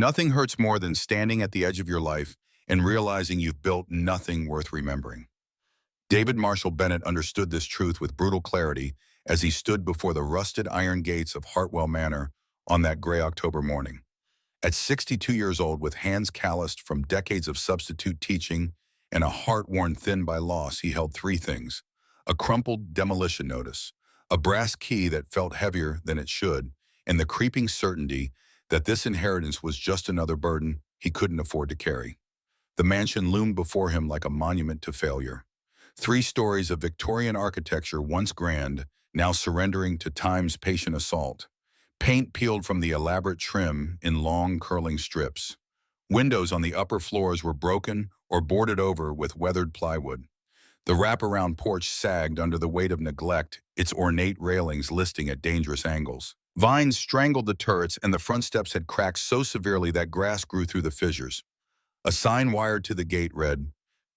Nothing hurts more than standing at the edge of your life and realizing you've built nothing worth remembering. David Marshall Bennett understood this truth with brutal clarity as he stood before the rusted iron gates of Hartwell Manor on that gray October morning. At 62 years old, with hands calloused from decades of substitute teaching and a heart worn thin by loss, he held three things: a crumpled demolition notice, a brass key that felt heavier than it should, and the creeping certainty that this inheritance was just another burden he couldn't afford to carry. The mansion loomed before him like a monument to failure. 3 stories of Victorian architecture, once grand, now surrendering to time's patient assault. Paint peeled from the elaborate trim in long, curling strips. Windows on the upper floors were broken or boarded over with weathered plywood. The wraparound porch sagged under the weight of neglect, its ornate railings listing at dangerous angles. Vines strangled the turrets, and the front steps had cracked so severely that grass grew through the fissures. A sign wired to the gate read,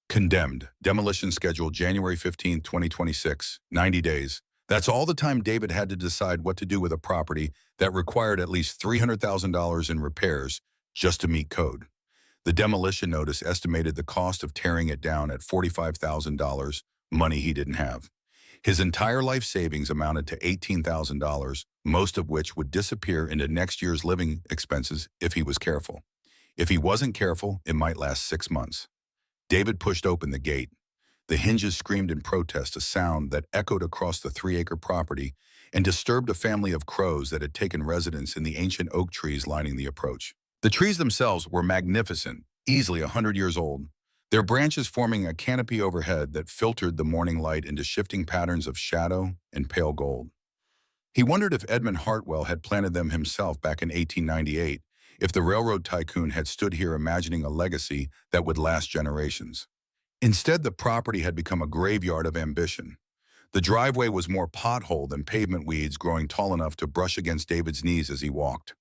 "Condemned. Demolition scheduled January 15, 2026. 90 days." That's all the time David had to decide what to do with a property that required at least $300,000 in repairs just to meet code. The demolition notice estimated the cost of tearing it down at $45,000, money he didn't have. His entire life savings amounted to $18,000, most of which would disappear into next year's living expenses if he was careful. If he wasn't careful, it might last 6 months. David pushed open the gate. The hinges screamed in protest, a sound that echoed across the 3-acre property and disturbed a family of crows that had taken residence in the ancient oak trees lining the approach. The trees themselves were magnificent, easily 100 years old, their branches forming a canopy overhead that filtered the morning light into shifting patterns of shadow and pale gold. He wondered if Edmund Hartwell had planted them himself back in 1898, if the railroad tycoon had stood here imagining a legacy that would last generations. Instead, the property had become a graveyard of ambition. The driveway was more pothole than pavement weeds, growing tall enough to brush against David's knees as he walked.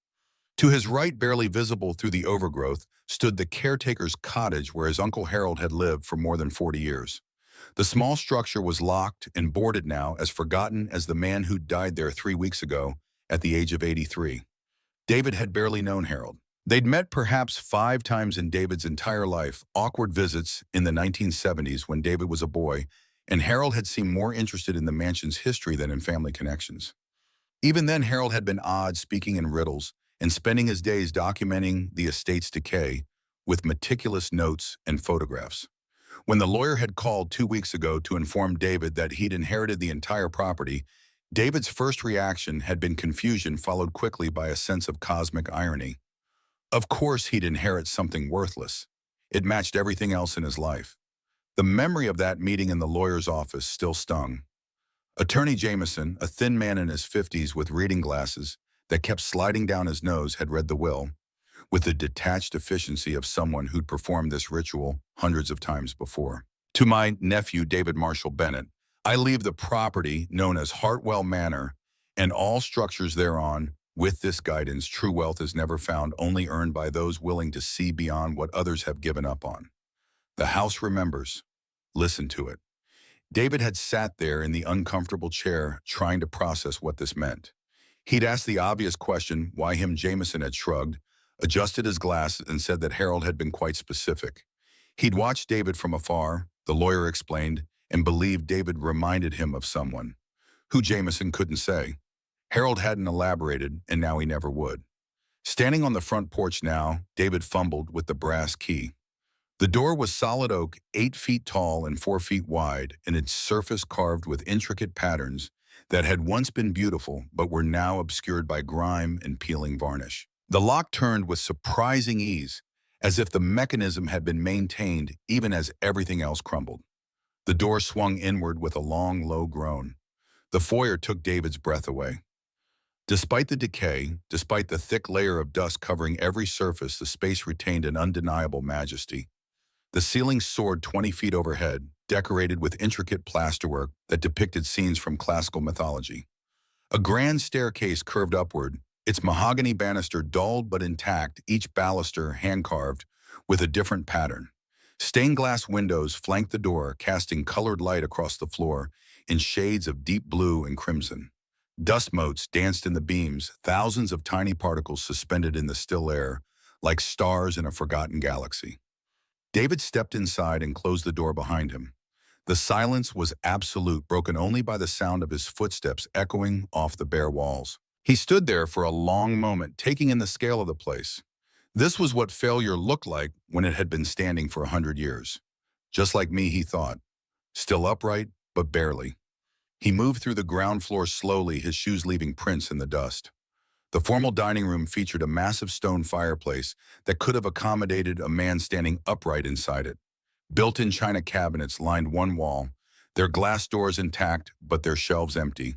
To his right, barely visible through the overgrowth, stood the caretaker's cottage where his Uncle Harold had lived for more than 40 years. The small structure was locked and boarded now, as forgotten as the man who died there 3 weeks ago at the age of 83. David had barely known Harold. They'd met perhaps 5 times in David's entire life, awkward visits in the 1970s when David was a boy, and Harold had seemed more interested in the mansion's history than in family connections. Even then, Harold had been odd, speaking in riddles, and spending his days documenting the estate's decay with meticulous notes and photographs. When the lawyer had called 2 weeks ago to inform David that he'd inherited the entire property, David's first reaction had been confusion, followed quickly by a sense of cosmic irony. Of course he'd inherit something worthless. It matched everything else in his life. The memory of that meeting in the lawyer's office still stung. Attorney Jameson, a thin man in his 50s with reading glasses that kept sliding down his nose, had read the will, with the detached efficiency of someone who'd performed this ritual hundreds of times before. "To my nephew, David Marshall Bennett, I leave the property known as Hartwell Manor and all structures thereon. With this guidance, true wealth is never found, only earned by those willing to see beyond what others have given up on. The house remembers. Listen to it." David had sat there in the uncomfortable chair, trying to process what this meant. He'd asked the obvious question, why him. Jameson had shrugged, adjusted his glasses, and said that Harold had been quite specific. He'd watched David from afar, the lawyer explained, and believed David reminded him of someone. Who, Jameson couldn't say. Harold hadn't elaborated, and now he never would. Standing on the front porch now, David fumbled with the brass key. The door was solid oak, 8 feet tall and 4 feet wide, and its surface carved with intricate patterns that had once been beautiful but were now obscured by grime and peeling varnish. The lock turned with surprising ease, as if the mechanism had been maintained even as everything else crumbled. The door swung inward with a long, low groan. The foyer took David's breath away. Despite the decay, despite the thick layer of dust covering every surface, the space retained an undeniable majesty. The ceiling soared 20 feet overhead, decorated with intricate plasterwork that depicted scenes from classical mythology. A grand staircase curved upward, its mahogany banister dulled but intact, each baluster hand-carved with a different pattern. Stained glass windows flanked the door, casting colored light across the floor in shades of deep blue and crimson. Dust motes danced in the beams, thousands of tiny particles suspended in the still air, like stars in a forgotten galaxy. David stepped inside and closed the door behind him. The silence was absolute, broken only by the sound of his footsteps echoing off the bare walls. He stood there for a long moment, taking in the scale of the place. This was what failure looked like when it had been standing for 100 years. Just like me, he thought. Still upright, but barely. He moved through the ground floor slowly, his shoes leaving prints in the dust. The formal dining room featured a massive stone fireplace that could have accommodated a man standing upright inside it. Built-in china cabinets lined one wall, their glass doors intact but their shelves empty.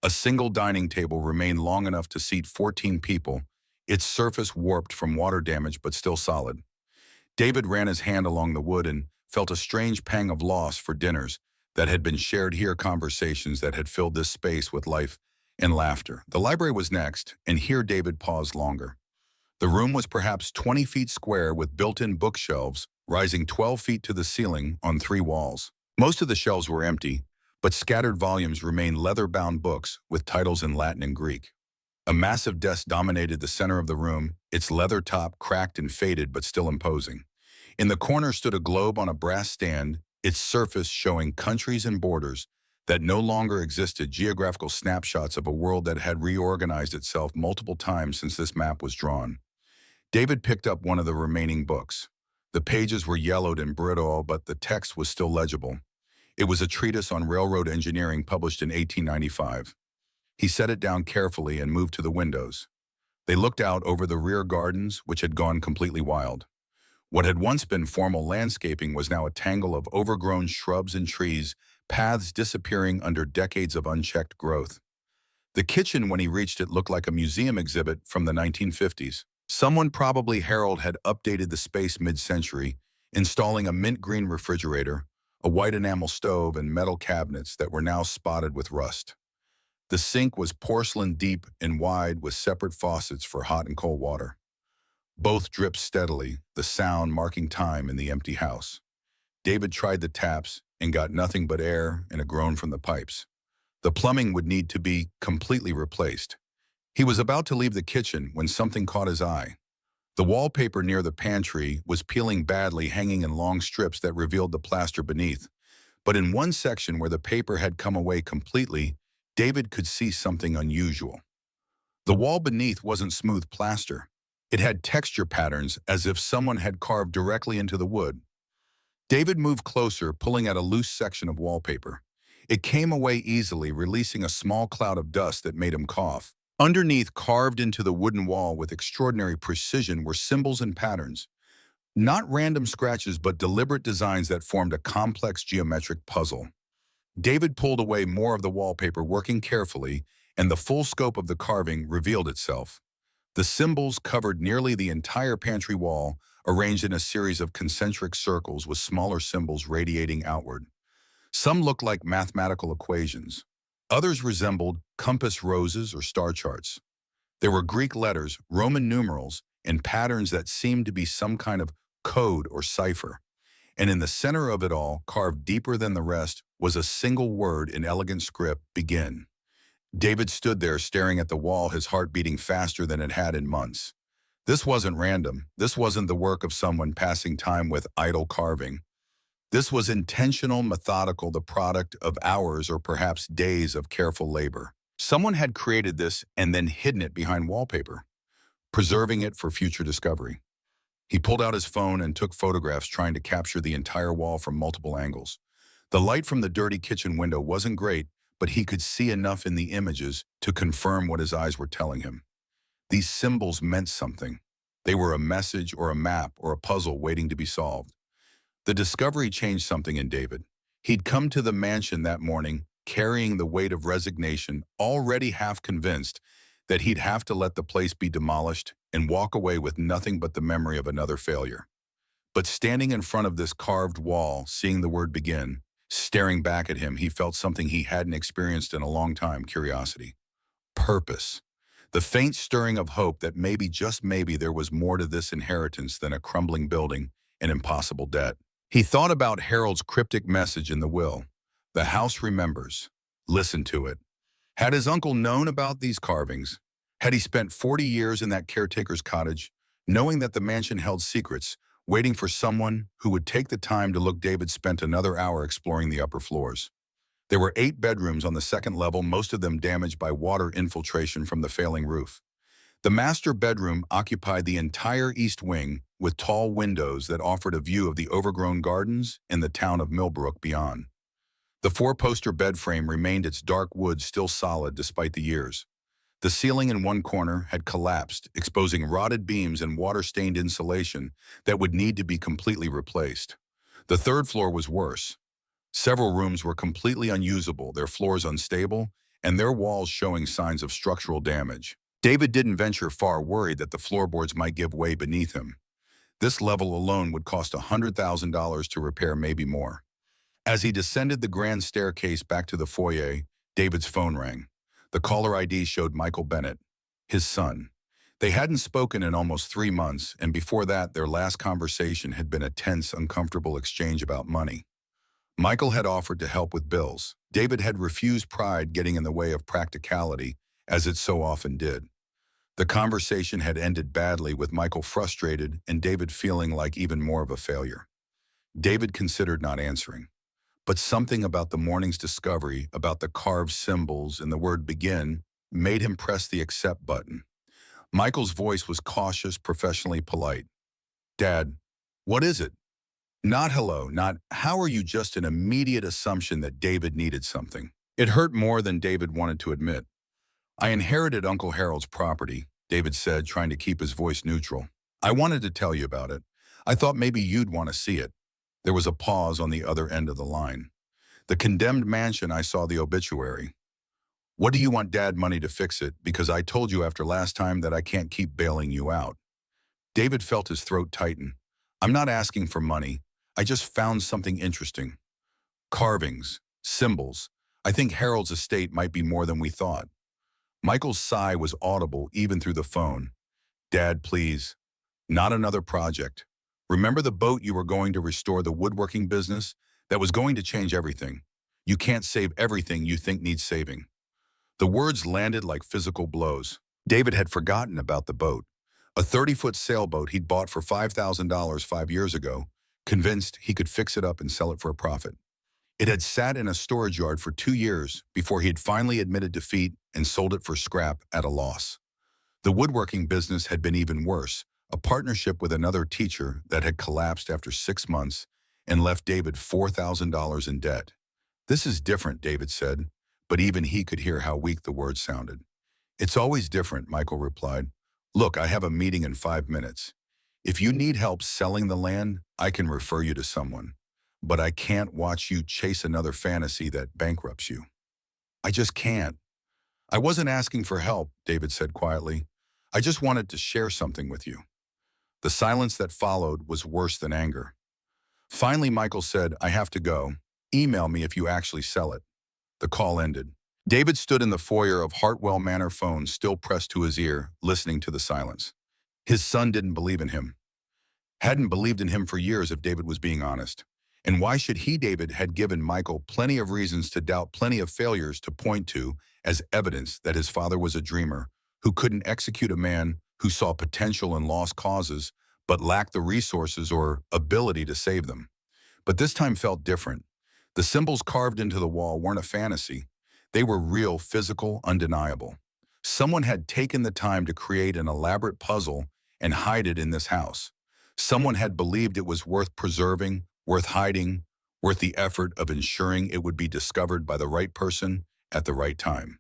A single dining table remained long enough to seat 14 people, its surface warped from water damage but still solid. David ran his hand along the wood and felt a strange pang of loss for dinners that had been shared here, conversations that had filled this space with life and laughter. The library was next, and here David paused longer. The room was perhaps 20 feet square with built-in bookshelves rising 12 feet to the ceiling on 3 walls. Most of the shelves were empty, but scattered volumes remained leather-bound books with titles in Latin and Greek. A massive desk dominated the center of the room, its leather top cracked and faded but still imposing. In the corner stood a globe on a brass stand, its surface showing countries and borders that no longer existed, geographical snapshots of a world that had reorganized itself multiple times since this map was drawn. David picked up one of the remaining books. The pages were yellowed and brittle, but the text was still legible. It was a treatise on railroad engineering published in 1895. He set it down carefully and moved to the windows. They looked out over the rear gardens, which had gone completely wild. What had once been formal landscaping was now a tangle of overgrown shrubs and trees, paths disappearing under decades of unchecked growth. The kitchen, when he reached it, looked like a museum exhibit from the 1950s. Someone, probably Harold, had updated the space mid-century, installing a mint green refrigerator, a white enamel stove, and metal cabinets that were now spotted with rust. The sink was porcelain, deep and wide, with separate faucets for hot and cold water. Both dripped steadily, the sound marking time in the empty house. David tried the taps and got nothing but air and a groan from the pipes. The plumbing would need to be completely replaced. He was about to leave the kitchen when something caught his eye. The wallpaper near the pantry was peeling badly, hanging in long strips that revealed the plaster beneath. But in one section where the paper had come away completely, David could see something unusual. The wall beneath wasn't smooth plaster. It had texture patterns, as if someone had carved directly into the wood. David moved closer, pulling at a loose section of wallpaper. It came away easily, releasing a small cloud of dust that made him cough. Underneath, carved into the wooden wall with extraordinary precision, were symbols and patterns. Not random scratches, but deliberate designs that formed a complex geometric puzzle. David pulled away more of the wallpaper, working carefully, and the full scope of the carving revealed itself. The symbols covered nearly the entire pantry wall, arranged in a series of concentric circles with smaller symbols radiating outward. Some looked like mathematical equations. Others resembled compass roses or star charts. There were Greek letters, Roman numerals, and patterns that seemed to be some kind of code or cipher. And in the center of it all, carved deeper than the rest, was a single word in elegant script: begin. David stood there staring at the wall, his heart beating faster than it had in months. This wasn't random. This wasn't the work of someone passing time with idle carving. This was intentional, methodical, the product of hours or perhaps days of careful labor. Someone had created this and then hidden it behind wallpaper, preserving it for future discovery. He pulled out his phone and took photographs, trying to capture the entire wall from multiple angles. The light from the dirty kitchen window wasn't great, but he could see enough in the images to confirm what his eyes were telling him. These symbols meant something. They were a message or a map or a puzzle waiting to be solved. The discovery changed something in David. He'd come to the mansion that morning, carrying the weight of resignation, already half convinced that he'd have to let the place be demolished and walk away with nothing but the memory of another failure. But standing in front of this carved wall, seeing the word begin, staring back at him, he felt something he hadn't experienced in a long time: curiosity. Purpose. The faint stirring of hope that maybe, just maybe, there was more to this inheritance than a crumbling building and impossible debt. He thought about Harold's cryptic message in the will. The house remembers. Listen to it. Had his uncle known about these carvings? Had he spent 40 years in that caretaker's cottage, Knowing that the mansion held secrets, waiting for someone who would take the time to look, David spent another hour exploring the upper floors. There were 8 bedrooms on the second level, most of them damaged by water infiltration from the failing roof. The master bedroom occupied the entire east wing with tall windows that offered a view of the overgrown gardens and the town of Millbrook beyond. The 4-poster bed frame remained its dark wood still solid despite the years. The ceiling in one corner had collapsed, exposing rotted beams and water-stained insulation that would need to be completely replaced. The third floor was worse. Several rooms were completely unusable, their floors unstable, and their walls showing signs of structural damage. David didn't venture far, worried that the floorboards might give way beneath him. This level alone would cost $100,000 to repair, maybe more. As he descended the grand staircase back to the foyer, David's phone rang. The caller ID showed Michael Bennett, his son. They hadn't spoken in almost 3 months, and before that, their last conversation had been a tense, uncomfortable exchange about money. Michael had offered to help with bills. David had refused, pride getting in the way of practicality, as it so often did. The conversation had ended badly, with Michael frustrated and David feeling like even more of a failure. David considered not answering. But something about the morning's discovery, about the carved symbols and the word begin, made him press the accept button. Michael's voice was cautious, professionally polite. "Dad, what is it?" Not hello, not how are you, just an immediate assumption that David needed something. It hurt more than David wanted to admit. "I inherited Uncle Harold's property," David said, trying to keep his voice neutral. "I wanted to tell you about it. I thought maybe you'd want to see it." There was a pause on the other end of the line. "The condemned mansion, I saw the obituary." "What do you want, Dad? Money to fix it? Because I told you after last time that I can't keep bailing you out." David felt his throat tighten. "I'm not asking for money. I just found something interesting. Carvings, symbols. I think Harold's estate might be more than we thought." Michael's sigh was audible even through the phone. "Dad, please. Not another project. Remember the boat you were going to restore, the woodworking business? That was going to change everything. You can't save everything you think needs saving." The words landed like physical blows. David had forgotten about the boat. A 30-foot sailboat he'd bought for $5,000 5 years ago, convinced he could fix it up and sell it for a profit. It had sat in a storage yard for 2 years before he had finally admitted defeat and sold it for scrap at a loss. The woodworking business had been even worse, a partnership with another teacher that had collapsed after 6 months and left David $4,000 in debt. "This is different," David said, but even he could hear how weak the words sounded. "It's always different," Michael replied. "Look, I have a meeting in 5 minutes. If you need help selling the land, I can refer you to someone. But I can't watch you chase another fantasy that bankrupts you. I just can't." "I wasn't asking for help," David said quietly. "I just wanted to share something with you." The silence that followed was worse than anger. Finally, Michael said, "I have to go. Email me if you actually sell it." The call ended. David stood in the foyer of Hartwell Manor, phone still pressed to his ear, listening to the silence. His son didn't believe in him. Hadn't believed in him for years, if David was being honest. And why should he? David had given Michael plenty of reasons to doubt, plenty of failures to point to as evidence that his father was a dreamer who couldn't execute, a man who saw potential in lost causes but lacked the resources or ability to save them. But this time felt different. The symbols carved into the wall weren't a fantasy. They were real, physical, undeniable. Someone had taken the time to create an elaborate puzzle and hide it in this house. Someone had believed it was worth preserving, worth hiding, worth the effort of ensuring it would be discovered by the right person at the right time.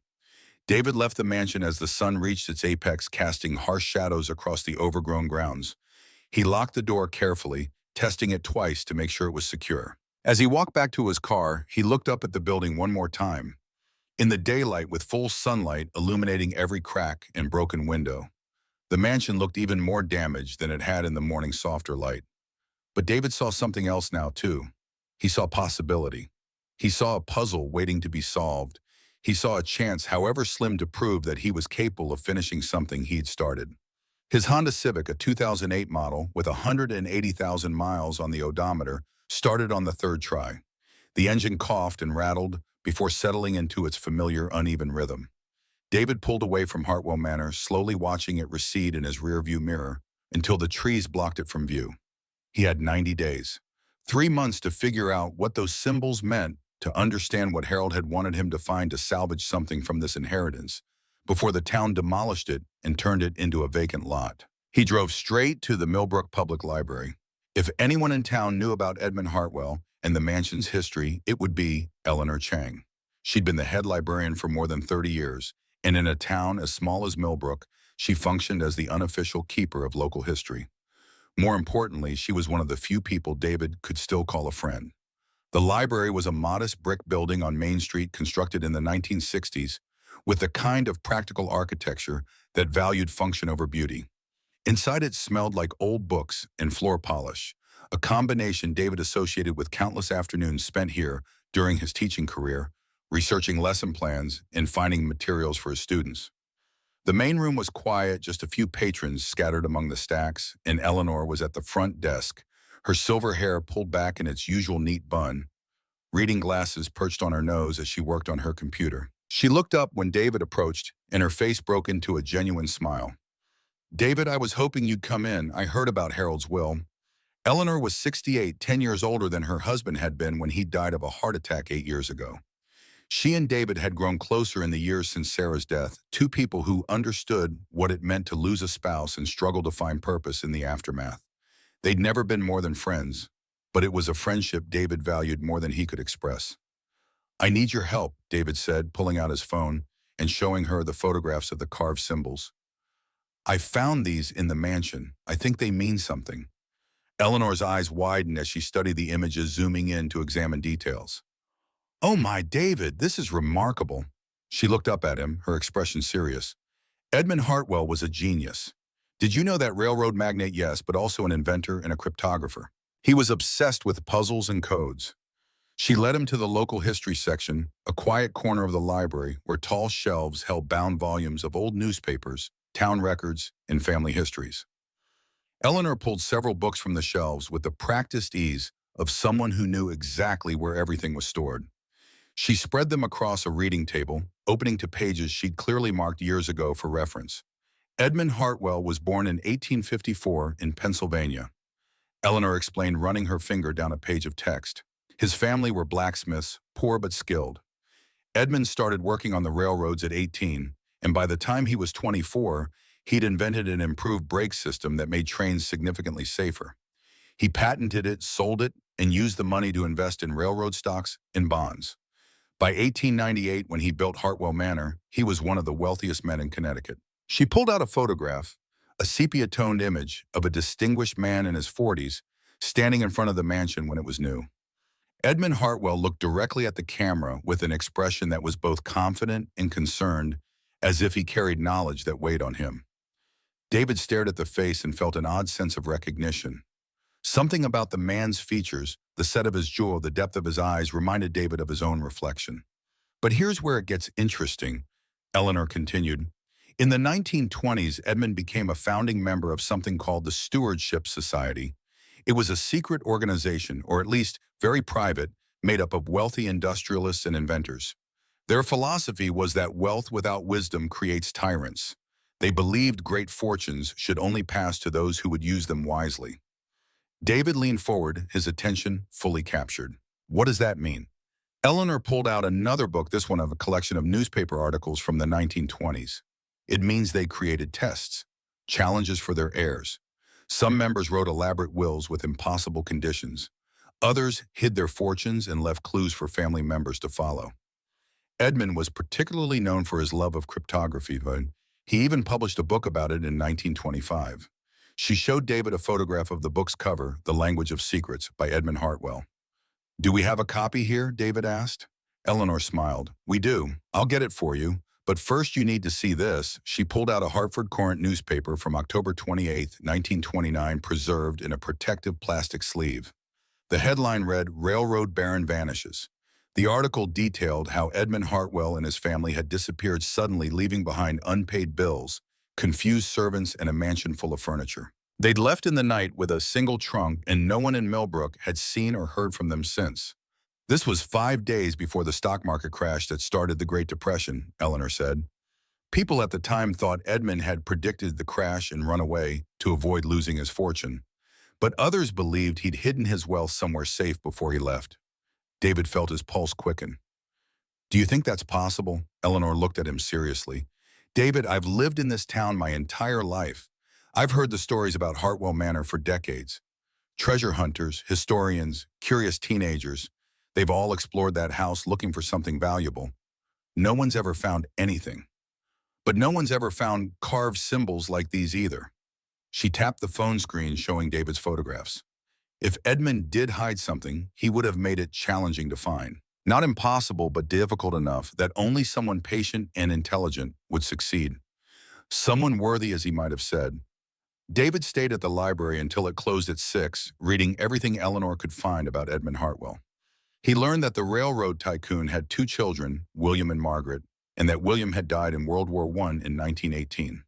David left the mansion as the sun reached its apex, casting harsh shadows across the overgrown grounds. He locked the door carefully, testing it twice to make sure it was secure. As he walked back to his car, he looked up at the building one more time. In the daylight, with full sunlight illuminating every crack and broken window, the mansion looked even more damaged than it had in the morning's softer light. But David saw something else now, too. He saw possibility. He saw a puzzle waiting to be solved. He saw a chance, however slim, to prove that he was capable of finishing something he'd started. His Honda Civic, a 2008 model with 180,000 miles on the odometer, started on the third try. The engine coughed and rattled before settling into its familiar, uneven rhythm. David pulled away from Hartwell Manor, slowly watching it recede in his rearview mirror, until the trees blocked it from view. He had 90 days, 3 months to figure out what those symbols meant, to understand what Harold had wanted him to find, to salvage something from this inheritance, before the town demolished it and turned it into a vacant lot. He drove straight to the Millbrook Public Library. If anyone in town knew about Edmund Hartwell and the mansion's history, it would be Eleanor Chang. She'd been the head librarian for more than 30 years, and in a town as small as Millbrook, she functioned as the unofficial keeper of local history. More importantly, she was one of the few people David could still call a friend. The library was a modest brick building on Main Street constructed in the 1960s, with the kind of practical architecture that valued function over beauty. Inside it smelled like old books and floor polish, a combination David associated with countless afternoons spent here during his teaching career, researching lesson plans and finding materials for his students. The main room was quiet, just a few patrons scattered among the stacks, and Eleanor was at the front desk, her silver hair pulled back in its usual neat bun, reading glasses perched on her nose as she worked on her computer. She looked up when David approached, and her face broke into a genuine smile. "David, I was hoping you'd come in. I heard about Harold's will." Eleanor was 68, 10 years older than her husband had been when he died of a heart attack 8 years ago. She and David had grown closer in the years since Sarah's death, two people who understood what it meant to lose a spouse and struggle to find purpose in the aftermath. They'd never been more than friends, but it was a friendship David valued more than he could express. "I need your help," David said, pulling out his phone and showing her the photographs of the carved symbols. "I found these in the mansion. I think they mean something." Eleanor's eyes widened as she studied the images, zooming in to examine details. "Oh my, David, this is remarkable." She looked up at him, her expression serious. "Edmund Hartwell was a genius. Did you know that? Railroad magnate, yes, but also an inventor and a cryptographer. He was obsessed with puzzles and codes." She led him to the local history section, a quiet corner of the library where tall shelves held bound volumes of old newspapers, town records, and family histories. Eleanor pulled several books from the shelves with the practiced ease of someone who knew exactly where everything was stored. She spread them across a reading table, opening to pages she'd clearly marked years ago for reference. Edmund Hartwell was born in 1854 in Pennsylvania. Eleanor explained, running her finger down a page of text. His family were blacksmiths, poor but skilled. Edmund started working on the railroads at 18, and by the time he was 24, he'd invented an improved brake system that made trains significantly safer. He patented it, sold it, and used the money to invest in railroad stocks and bonds. By 1898, when he built Hartwell Manor, he was one of the wealthiest men in Connecticut. She pulled out a photograph, a sepia-toned image of a distinguished man in his 40s, standing in front of the mansion when it was new. Edmund Hartwell looked directly at the camera with an expression that was both confident and concerned, as if he carried knowledge that weighed on him. David stared at the face and felt an odd sense of recognition. Something about the man's features, the set of his jaw, the depth of his eyes, reminded David of his own reflection. "But here's where it gets interesting," Eleanor continued. "In the 1920s, Edmund became a founding member of something called the Stewardship Society. It was a secret organization, or at least very private, made up of wealthy industrialists and inventors. Their philosophy was that wealth without wisdom creates tyrants. They believed great fortunes should only pass to those who would use them wisely." David leaned forward, his attention fully captured. "What does that mean?" Eleanor pulled out another book, this one of a collection of newspaper articles from the 1920s. "It means they created tests, challenges for their heirs. Some members wrote elaborate wills with impossible conditions. Others hid their fortunes and left clues for family members to follow. Edmund was particularly known for his love of cryptography, but he even published a book about it in 1925. She showed David a photograph of the book's cover, The Language of Secrets, by Edmund Hartwell. "Do we have a copy here?" David asked. Eleanor smiled. "We do. I'll get it for you. But first you need to see this." She pulled out a Hartford Courant newspaper from October 28, 1929, preserved in a protective plastic sleeve. The headline read, "Railroad Baron Vanishes." The article detailed how Edmund Hartwell and his family had disappeared suddenly, leaving behind unpaid bills, confused servants, and a mansion full of furniture. They'd left in the night with a single trunk, and no one in Millbrook had seen or heard from them since. "This was 5 days before the stock market crash that started the Great Depression," Eleanor said. People at the time thought Edmund had predicted the crash and run away to avoid losing his fortune, but others believed he'd hidden his wealth somewhere safe before he left. David felt his pulse quicken. "Do you think that's possible?" Eleanor looked at him seriously. "David, I've lived in this town my entire life. I've heard the stories about Hartwell Manor for decades. Treasure hunters, historians, curious teenagers, they've all explored that house looking for something valuable. No one's ever found anything. But no one's ever found carved symbols like these either." She tapped the phone screen showing David's photographs. If Edmund did hide something, he would have made it challenging to find. Not impossible, but difficult enough that only someone patient and intelligent would succeed. Someone worthy, as he might have said. David stayed at the library until it closed at 6, reading everything Eleanor could find about Edmund Hartwell. He learned that the railroad tycoon had 2 children, William and Margaret, and that William had died in World War I in 1918.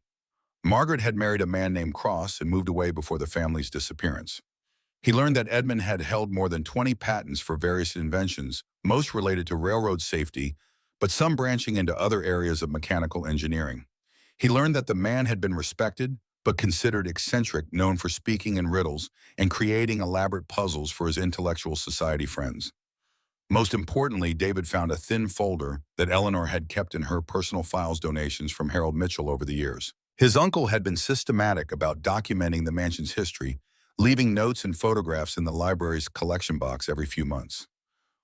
Margaret had married a man named Cross and moved away before the family's disappearance. He learned that Edmund had held more than 20 patents for various inventions, most related to railroad safety, but some branching into other areas of mechanical engineering. He learned that the man had been respected, but considered eccentric, known for speaking in riddles and creating elaborate puzzles for his intellectual society friends. Most importantly, David found a thin folder that Eleanor had kept in her personal files donations from Harold Mitchell over the years. His uncle had been systematic about documenting the mansion's history, leaving notes and photographs in the library's collection box every few months.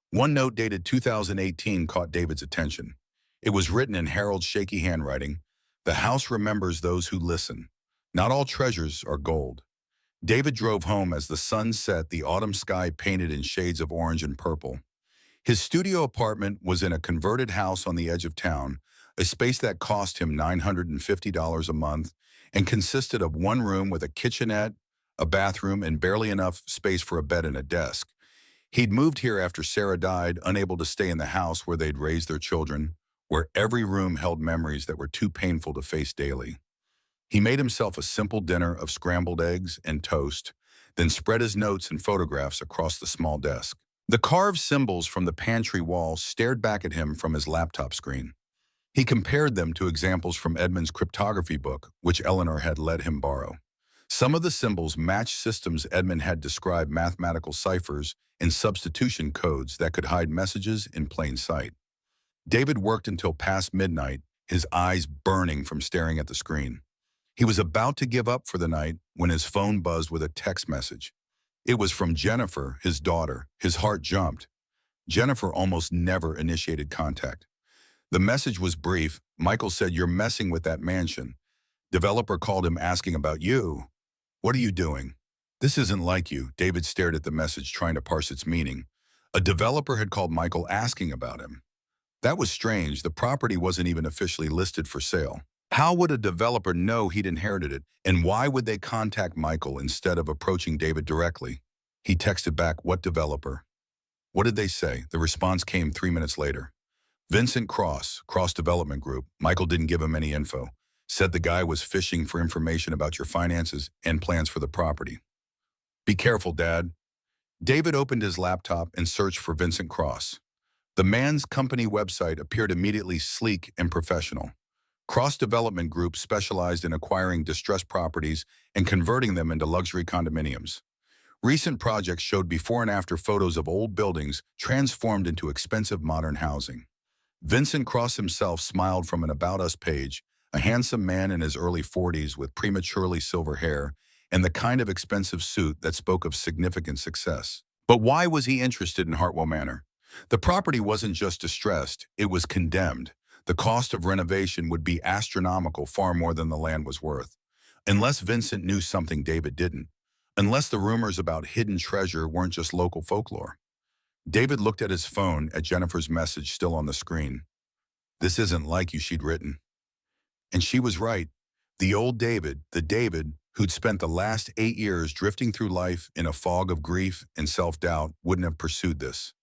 One note dated 2018 caught David's attention. It was written in Harold's shaky handwriting. "The house remembers those who listen. Not all treasures are gold." David drove home as the sun set, the autumn sky painted in shades of orange and purple. His studio apartment was in a converted house on the edge of town, a space that cost him $950 a month and consisted of one room with a kitchenette, a bathroom, and barely enough space for a bed and a desk. He'd moved here after Sarah died, unable to stay in the house where they'd raised their children, where every room held memories that were too painful to face daily. He made himself a simple dinner of scrambled eggs and toast, then spread his notes and photographs across the small desk. The carved symbols from the pantry wall stared back at him from his laptop screen. He compared them to examples from Edmund's cryptography book, which Eleanor had let him borrow. Some of the symbols matched systems Edmund had described, mathematical ciphers and substitution codes that could hide messages in plain sight. David worked until past midnight, his eyes burning from staring at the screen. He was about to give up for the night when his phone buzzed with a text message. It was from Jennifer, his daughter. His heart jumped. Jennifer almost never initiated contact. The message was brief. "Michael said you're messing with that mansion. Developer called him asking about you. What are you doing?" "This isn't like you." David stared at the message, trying to parse its meaning. A developer had called Michael asking about him. That was strange. The property wasn't even officially listed for sale. How would a developer know he'd inherited it, and why would they contact Michael instead of approaching David directly? He texted back, "What developer?" "What did they say?" The response came 3 minutes later. "Vincent Cross, Cross Development Group. Michael didn't give him any info. Said the guy was fishing for information about your finances and plans for the property." "Be careful, Dad." David opened his laptop and searched for Vincent Cross. The man's company website appeared immediately sleek and professional. Cross Development Group specialized in acquiring distressed properties and converting them into luxury condominiums. Recent projects showed before and after photos of old buildings transformed into expensive modern housing. Vincent Cross himself smiled from an About Us page, a handsome man in his early 40s with prematurely silver hair and the kind of expensive suit that spoke of significant success. But why was he interested in Hartwell Manor? The property wasn't just distressed, it was condemned. The cost of renovation would be astronomical, far more than the land was worth. Unless Vincent knew something David didn't. Unless the rumors about hidden treasure weren't just local folklore. David looked at his phone at Jennifer's message still on the screen. "This isn't like you," she'd written. And she was right. The old David, the David who'd spent the last 8 years drifting through life in a fog of grief and self-doubt, wouldn't have pursued this.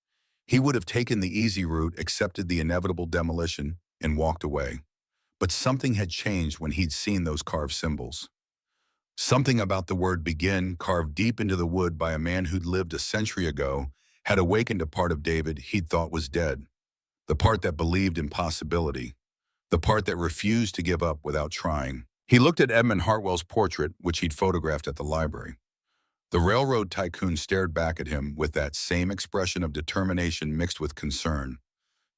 He would have taken the easy route, accepted the inevitable demolition, and walked away. But something had changed when he'd seen those carved symbols. Something about the word begin, carved deep into the wood by a man who'd lived a century ago, had awakened a part of David he'd thought was dead. The part that believed in possibility. the part that refused to give up without trying. He looked at Edmund Hartwell's portrait, which he'd photographed at the library. The railroad tycoon stared back at him with that same expression of determination mixed with concern.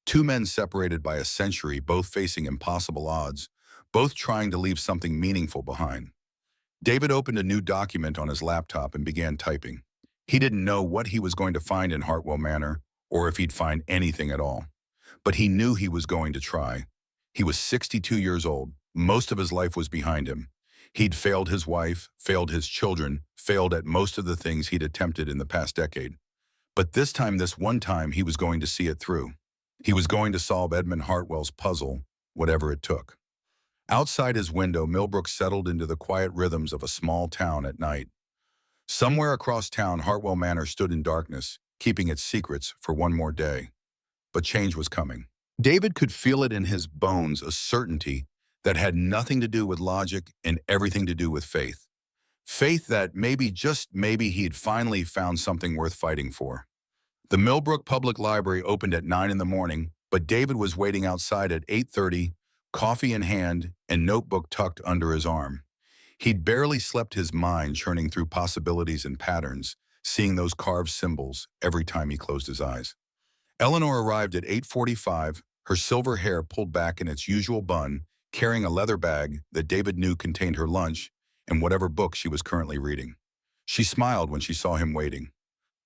Two men separated by a century, both facing impossible odds, both trying to leave something meaningful behind. David opened a new document on his laptop and began typing. He didn't know what he was going to find in Hartwell Manor, or if he'd find anything at all. But he knew he was going to try. He was 62 years old. Most of his life was behind him. He'd failed his wife, failed his children, failed at most of the things he'd attempted in the past decade. But this one time, he was going to see it through. He was going to solve Edmund Hartwell's puzzle, whatever it took. Outside his window, Millbrook settled into the quiet rhythms of a small town at night. Somewhere across town, Hartwell Manor stood in darkness, keeping its secrets for one more day. But change was coming. David could feel it in his bones, a certainty that had nothing to do with logic and everything to do with faith. Faith that maybe, just maybe, he'd finally found something worth fighting for. The Millbrook Public Library opened at 9 in the morning, but David was waiting outside at 8:30, coffee in hand and notebook tucked under his arm. He'd barely slept, his mind churning through possibilities and patterns, seeing those carved symbols every time he closed his eyes. Eleanor arrived at 8:45, her silver hair pulled back in its usual bun, carrying a leather bag that David knew contained her lunch and whatever book she was currently reading. She smiled when she saw him waiting.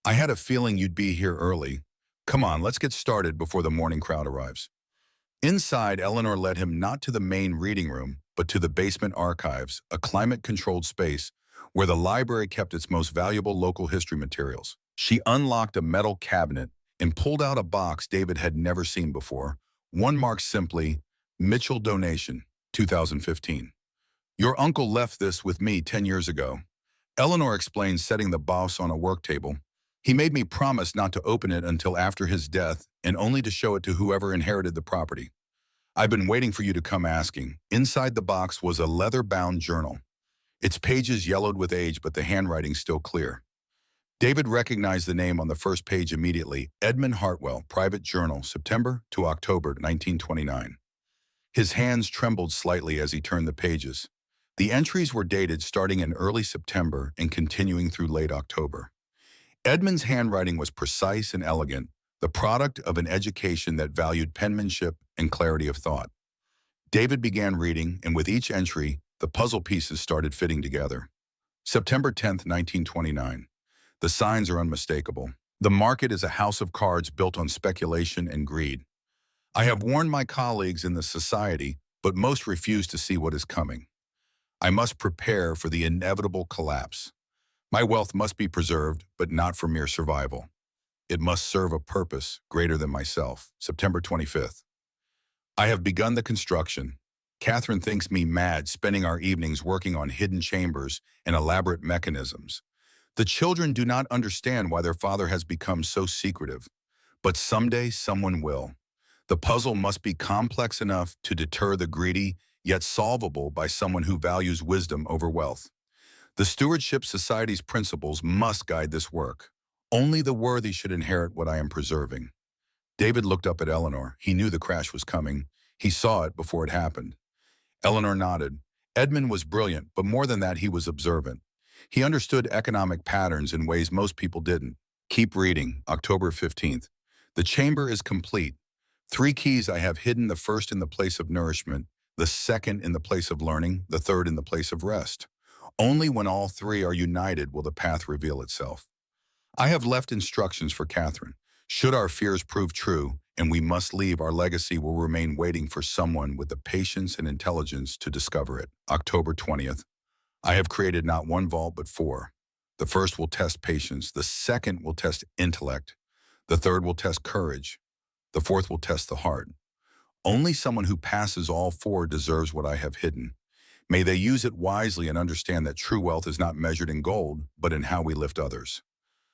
"I had a feeling you'd be here early. Come on, let's get started before the morning crowd arrives." Inside, Eleanor led him not to the main reading room, but to the basement archives, a climate-controlled space where the library kept its most valuable local history materials. She unlocked a metal cabinet and pulled out a box David had never seen before, one marked simply, "Mitchell Donation, 2015. Your uncle left this with me 10 years ago." Eleanor explained, setting the box on a work table. "He made me promise not to open it until after his death and only to show it to whoever inherited the property. I've been waiting for you to come asking." Inside the box was a leather-bound journal. Its pages yellowed with age, but the handwriting still clear. David recognized the name on the first page immediately: Edmund Hartwell, Private Journal, September to October 1929. His hands trembled slightly as he turned the pages. The entries were dated starting in early September and continuing through late October. Edmund's handwriting was precise and elegant, the product of an education that valued penmanship and clarity of thought. David began reading, and with each entry, the puzzle pieces started fitting together. September 10th, 1929. The signs are unmistakable. The market is a house of cards built on speculation and greed. I have warned my colleagues in the society, but most refuse to see what is coming. I must prepare for the inevitable collapse. My wealth must be preserved, but not for mere survival. It must serve a purpose greater than myself. September 25th. I have begun the construction. Catherine thinks me mad, spending our evenings working on hidden chambers and elaborate mechanisms. The children do not understand why their father has become so secretive, but someday someone will. The puzzle must be complex enough to deter the greedy, yet solvable by someone who values wisdom over wealth. The Stewardship Society's principles must guide this work. Only the worthy should inherit what I am preserving. David looked up at Eleanor. He knew the crash was coming. He saw it before it happened. Eleanor nodded. Edmund was brilliant, but more than that, he was observant. He understood economic patterns in ways most people didn't. Keep reading. October 15th. The chamber is complete. 3 keys I have hidden: the first in the place of nourishment, the second in the place of learning, the third in the place of rest. Only when all 3 are united will the path reveal itself. I have left instructions for Catherine. Should our fears prove true, and we must leave, our legacy will remain waiting for someone with the patience and intelligence to discover it. October 20th. I have created not 1 vault, but 4. The first will test patience. The second will test intellect. The third will test courage. The fourth will test the heart. Only someone who passes all 4 deserves what I have hidden. May they use it wisely and understand that true wealth is not measured in gold, but in how we lift others.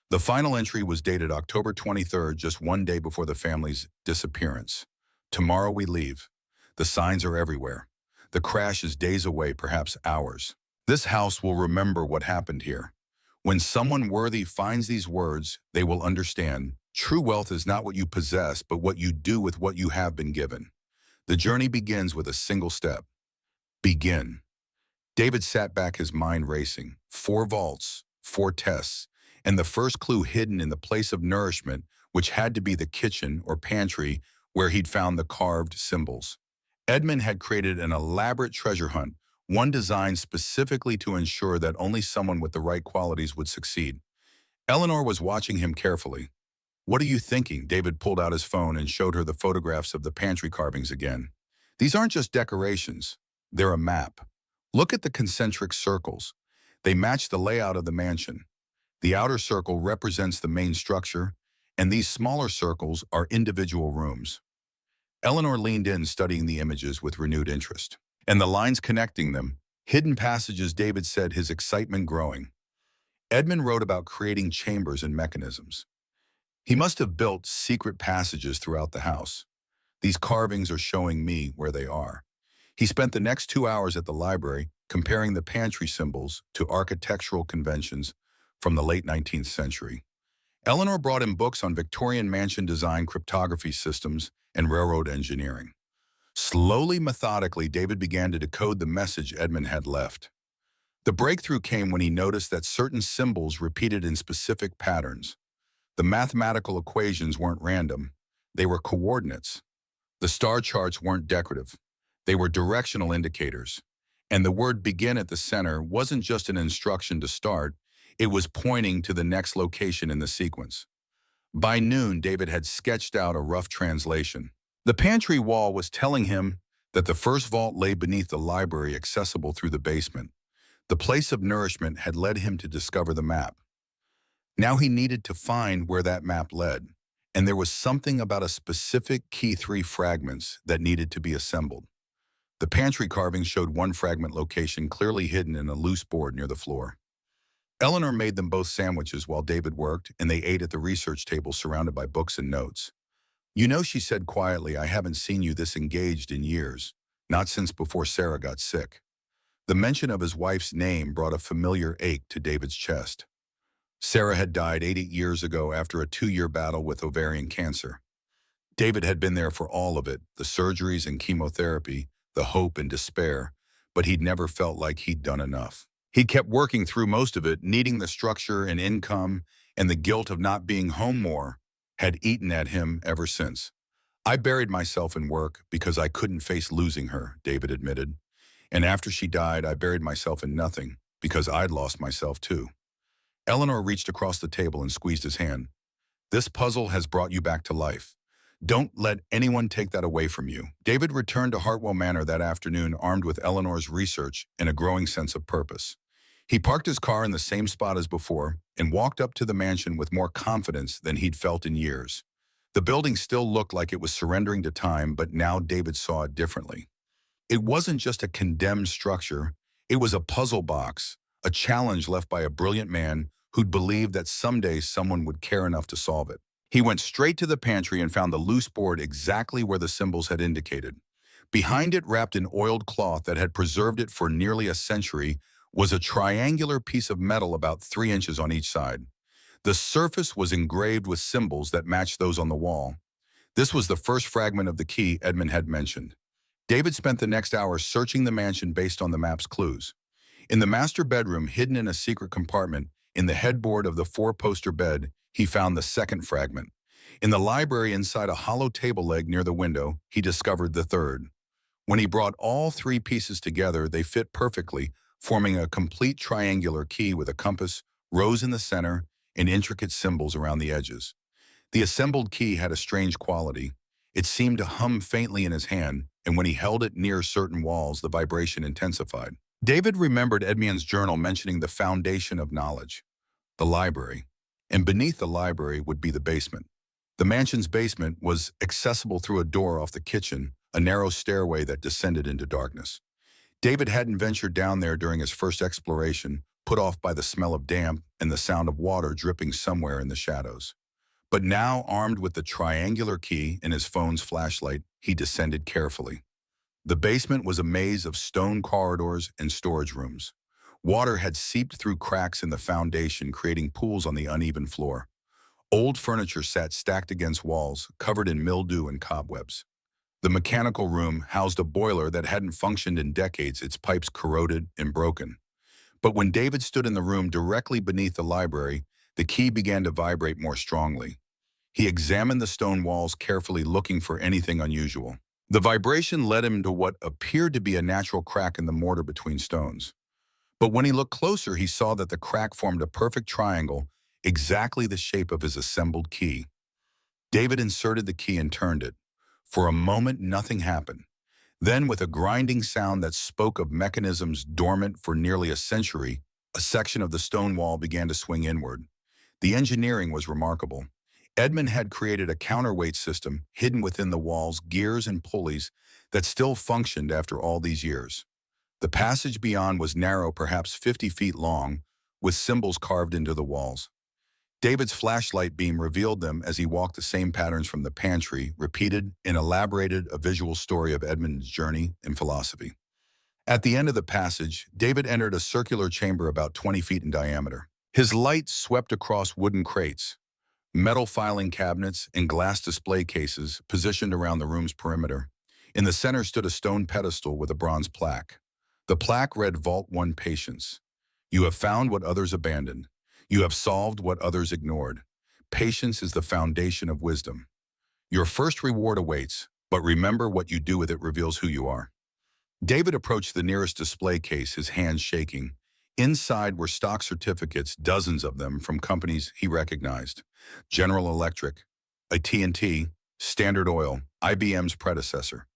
The final entry was dated October 23rd, just 1 day before the family's disappearance. Tomorrow we leave. The signs are everywhere. The crash is days away, perhaps hours. This house will remember what happened here. When someone worthy finds these words, they will understand. True wealth is not what you possess, but what you do with what you have been given. The journey begins with a single step. Begin. David sat back, his mind racing. 4 vaults, 4 tests, and the first clue hidden in the place of nourishment, which had to be the kitchen or pantry where he'd found the carved symbols. Edmund had created an elaborate treasure hunt, one designed specifically to ensure that only someone with the right qualities would succeed. Eleanor was watching him carefully. "What are you thinking?" David pulled out his phone and showed her the photographs of the pantry carvings again. "These aren't just decorations. They're a map. Look at the concentric circles. They match the layout of the mansion. The outer circle represents the main structure, and these smaller circles are individual rooms." Eleanor leaned in, studying the images with renewed interest. And the lines connecting them, hidden passages, David said, his excitement growing. Edmund wrote about creating chambers and mechanisms. He must have built secret passages throughout the house. These carvings are showing me where they are. He spent the next 2 hours at the library comparing the pantry symbols to architectural conventions from the late 19th century. Eleanor brought him books on Victorian mansion design, cryptography systems, and railroad engineering. Slowly, methodically, David began to decode the message Edmund had left. The breakthrough came when he noticed that certain symbols repeated in specific patterns. The mathematical equations weren't random. They were coordinates. The star charts weren't decorative. They were directional indicators. And the word "begin" at the center wasn't just an instruction to start, it was pointing to the next location in the sequence. By noon, David had sketched out a rough translation. The pantry wall was telling him that the first vault lay beneath the library, accessible through the basement. The place of nourishment had led him to discover the map. Now he needed to find where that map led, and there was something about a specific key 3 fragments that needed to be assembled. The pantry carving showed one fragment location clearly hidden in a loose board near the floor. Eleanor made them both sandwiches while David worked, and they ate at the research table surrounded by books and notes. "You know," she said quietly, "I haven't seen you this engaged in years, not since before Sarah got sick." The mention of his wife's name brought a familiar ache to David's chest. Sarah had died 8 years ago after a 2-year battle with ovarian cancer. David had been there for all of it, the surgeries and chemotherapy, the hope and despair, but he'd never felt like he'd done enough. He kept working through most of it, needing the structure and income, and the guilt of not being home more had eaten at him ever since. "I buried myself in work because I couldn't face losing her," David admitted. "And after she died, I buried myself in nothing because I'd lost myself too." Eleanor reached across the table and squeezed his hand. "This puzzle has brought you back to life. Don't let anyone take that away from you." David returned to Hartwell Manor that afternoon, armed with Eleanor's research and a growing sense of purpose. He parked his car in the same spot as before and walked up to the mansion with more confidence than he'd felt in years. The building still looked like it was surrendering to time, but now David saw it differently. It wasn't just a condemned structure, it was a puzzle box, a challenge left by a brilliant man who'd believed that someday someone would care enough to solve it. He went straight to the pantry and found the loose board exactly where the symbols had indicated. Behind it, wrapped in oiled cloth that had preserved it for nearly a century, was a triangular piece of metal about 3 inches on each side. The surface was engraved with symbols that matched those on the wall. This was the first fragment of the key Edmund had mentioned. David spent the next hour searching the mansion based on the map's clues. In the master bedroom, hidden in a secret compartment, in the headboard of the 4-poster bed, he found the second fragment. In the library, inside a hollow table leg near the window, he discovered the third. When he brought all 3 pieces together, they fit perfectly, forming a complete triangular key with a compass, rose in the center, and intricate symbols around the edges. The assembled key had a strange quality. It seemed to hum faintly in his hand, and when he held it near certain walls, the vibration intensified. David remembered Edmund's journal mentioning the foundation of knowledge, the library, and beneath the library would be the basement. The mansion's basement was accessible through a door off the kitchen, a narrow stairway that descended into darkness. David hadn't ventured down there during his first exploration, put off by the smell of damp and the sound of water dripping somewhere in the shadows. But now, armed with the triangular key and his phone's flashlight, he descended carefully. The basement was a maze of stone corridors and storage rooms. Water had seeped through cracks in the foundation, creating pools on the uneven floor. Old furniture sat stacked against walls, covered in mildew and cobwebs. The mechanical room housed a boiler that hadn't functioned in decades, its pipes corroded and broken. But when David stood in the room directly beneath the library, the key began to vibrate more strongly. He examined the stone walls carefully, looking for anything unusual. The vibration led him to what appeared to be a natural crack in the mortar between stones. But when he looked closer, he saw that the crack formed a perfect triangle, exactly the shape of his assembled key. David inserted the key and turned it. For a moment, nothing happened. Then, with a grinding sound that spoke of mechanisms dormant for nearly a century, a section of the stone wall began to swing inward. The engineering was remarkable. Edmund had created a counterweight system hidden within the wall's gears and pulleys that still functioned after all these years. The passage beyond was narrow, perhaps 50 feet long, with symbols carved into the walls. David's flashlight beam revealed them as he walked the same patterns from the pantry, repeated and elaborated a visual story of Edmund's journey in philosophy. At the end of the passage, David entered a circular chamber about 20 feet in diameter. His light swept across wooden crates, metal filing cabinets, and glass display cases positioned around the room's perimeter. In the center stood a stone pedestal with a bronze plaque. The plaque read, "Vault 1 Patience. You have found what others abandoned. You have solved what others ignored. Patience is the foundation of wisdom. Your first reward awaits, but remember, what you do with it reveals who you are." David approached the nearest display case, his hands shaking. Inside were stock certificates, dozens of them, from companies he recognized: General Electric, AT&T, Standard Oil, IBM's predecessor.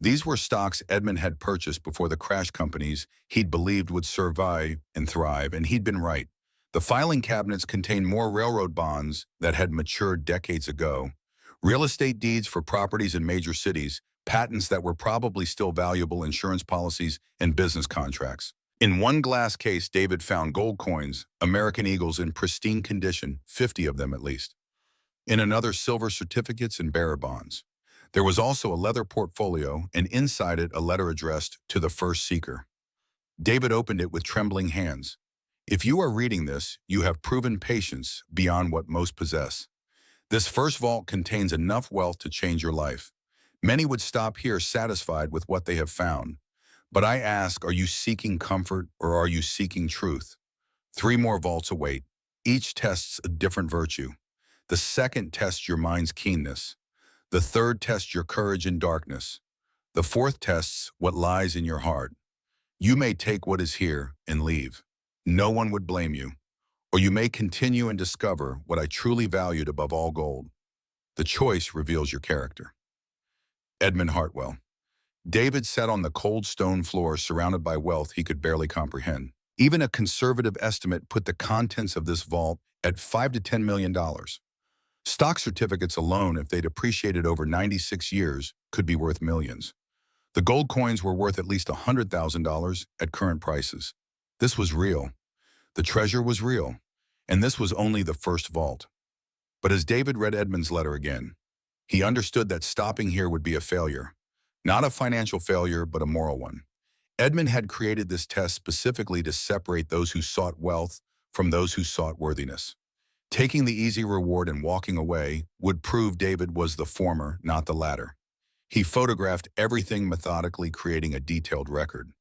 These were stocks Edmund had purchased before the crash companies he'd believed would survive and thrive, and he'd been right. The filing cabinets contained more railroad bonds that had matured decades ago, real estate deeds for properties in major cities, patents that were probably still valuable, insurance policies, and business contracts. In one glass case, David found gold coins, American Eagles, in pristine condition, 50 of them at least. In another, silver certificates and bearer bonds. There was also a leather portfolio, and inside it a letter addressed to the first seeker. David opened it with trembling hands. If you are reading this, you have proven patience beyond what most possess. This first vault contains enough wealth to change your life. Many would stop here satisfied with what they have found. But I ask, are you seeking comfort or are you seeking truth? 3 more vaults await. Each tests a different virtue. The second tests your mind's keenness. The third tests your courage in darkness. The fourth tests what lies in your heart. You may take what is here and leave. No one would blame you. Or you may continue and discover what I truly valued above all gold. The choice reveals your character. Edmund Hartwell. David sat on the cold stone floor surrounded by wealth he could barely comprehend. Even a conservative estimate put the contents of this vault at $5 to $10 million. Stock certificates alone, if they'd appreciated over 96 years, could be worth millions. The gold coins were worth at least $100,000 at current prices. This was real. The treasure was real. And this was only the first vault. But as David read Edmund's letter again, he understood that stopping here would be a failure. Not a financial failure, but a moral one. Edmund had created this test specifically to separate those who sought wealth from those who sought worthiness. Taking the easy reward and walking away would prove David was the former, not the latter. He photographed everything methodically, creating a detailed record.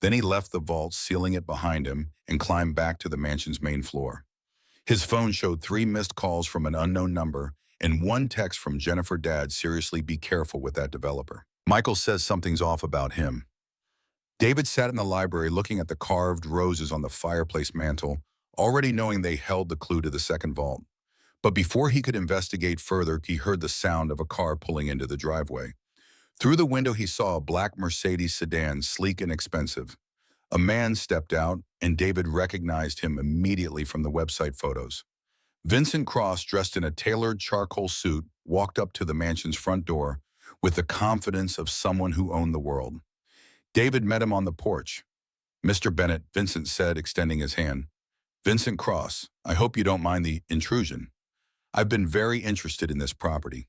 Then he left the vault, sealing it behind him, and climbed back to the mansion's main floor. His phone showed 3 missed calls from an unknown number and 1 text from Jennifer. "Dad, seriously, be careful with that developer. Michael says something's off about him." David sat in the library looking at the carved roses on the fireplace mantel, already knowing they held the clue to the second vault. But before he could investigate further, he heard the sound of a car pulling into the driveway. Through the window, he saw a black Mercedes sedan, sleek and expensive. A man stepped out, and David recognized him immediately from the website photos. Vincent Cross, dressed in a tailored charcoal suit, walked up to the mansion's front door with the confidence of someone who owned the world. David met him on the porch. "Mr. Bennett," Vincent said, extending his hand. "Vincent Cross, I hope you don't mind the intrusion. I've been very interested in this property."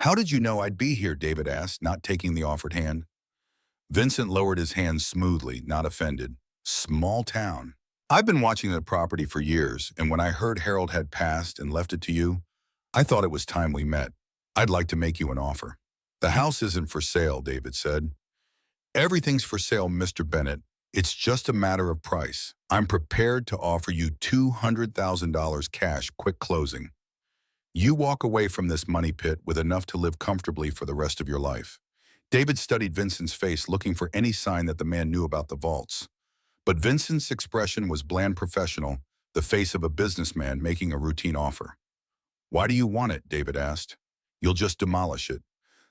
"How did you know I'd be here?" David asked, not taking the offered hand. Vincent lowered his hand smoothly, not offended. "Small town. I've been watching the property for years, and when I heard Harold had passed and left it to you, I thought it was time we met. I'd like to make you an offer." "The house isn't for sale," David said. "Everything's for sale, Mr. Bennett. It's just a matter of price. I'm prepared to offer you $200,000 cash, quick closing. You walk away from this money pit with enough to live comfortably for the rest of your life." David studied Vincent's face, looking for any sign that the man knew about the vaults. But Vincent's expression was bland professional, the face of a businessman making a routine offer. "Why do you want it?" David asked. "You'll just demolish it.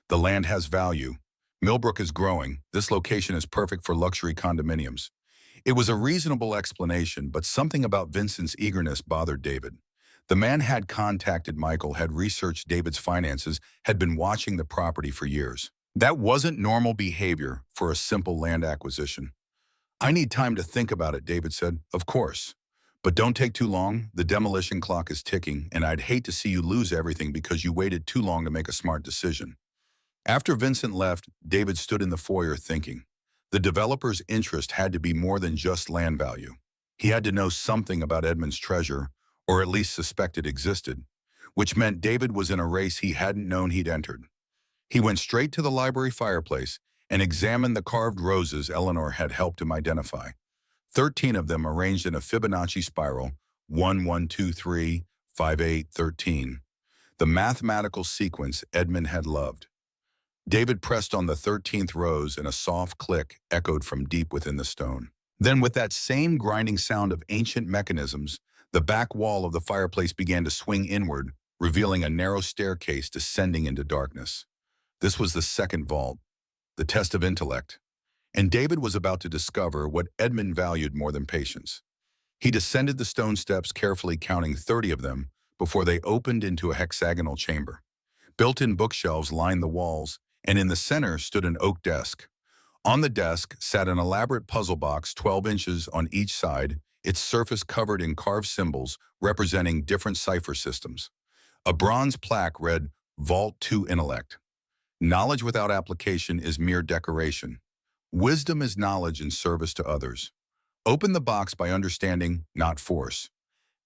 The land has value. Millbrook is growing. This location is perfect for luxury condominiums." It was a reasonable explanation, but something about Vincent's eagerness bothered David. The man had contacted Michael, had researched David's finances, had been watching the property for years. That wasn't normal behavior for a simple land acquisition. "I need time to think about it," David said. "Of course. But don't take too long. The demolition clock is ticking, and I'd hate to see you lose everything because you waited too long to make a smart decision." After Vincent left, David stood in the foyer thinking. The developer's interest had to be more than just land value. He had to know something about Edmund's treasure, or at least suspect it existed, which meant David was in a race he hadn't known he'd entered. He went straight to the library fireplace and examined the carved roses Eleanor had helped him identify. 13 of them arranged in a Fibonacci spiral, 1, 1, 2, 3, 5, 8, 13. The mathematical sequence Edmund had loved. David pressed on the 13th rose and a soft click echoed from deep within the stone. Then with that same grinding sound of ancient mechanisms, the back wall of the fireplace began to swing inward, revealing a narrow staircase descending into darkness. This was the second vault, the test of intellect, and David was about to discover what Edmund valued more than patience. He descended the stone steps, carefully counting 30 of them before they opened into a hexagonal chamber. Built-in bookshelves lined the walls, and in the center stood an oak desk. On the desk sat an elaborate puzzle box 12 inches on each side, its surface covered in carved symbols representing different cipher systems. A bronze plaque read, "Vault 2 Intellect. Knowledge without application is mere decoration. Wisdom is knowledge in service to others. Open the box by understanding, not force."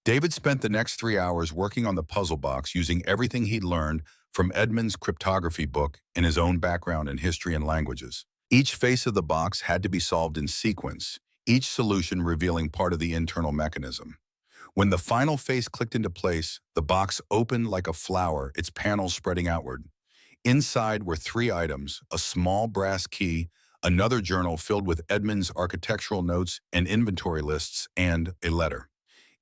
David spent the next 3 hours working on the puzzle box, using everything he'd learned from Edmund's cryptography book and his own background in history and languages. Each face of the box had to be solved in sequence, each solution revealing part of the internal mechanism. When the final face clicked into place, the box opened like a flower, its panels spreading outward. Inside were 3 items: a small brass key, another journal filled with Edmund's architectural notes and inventory lists, and a letter.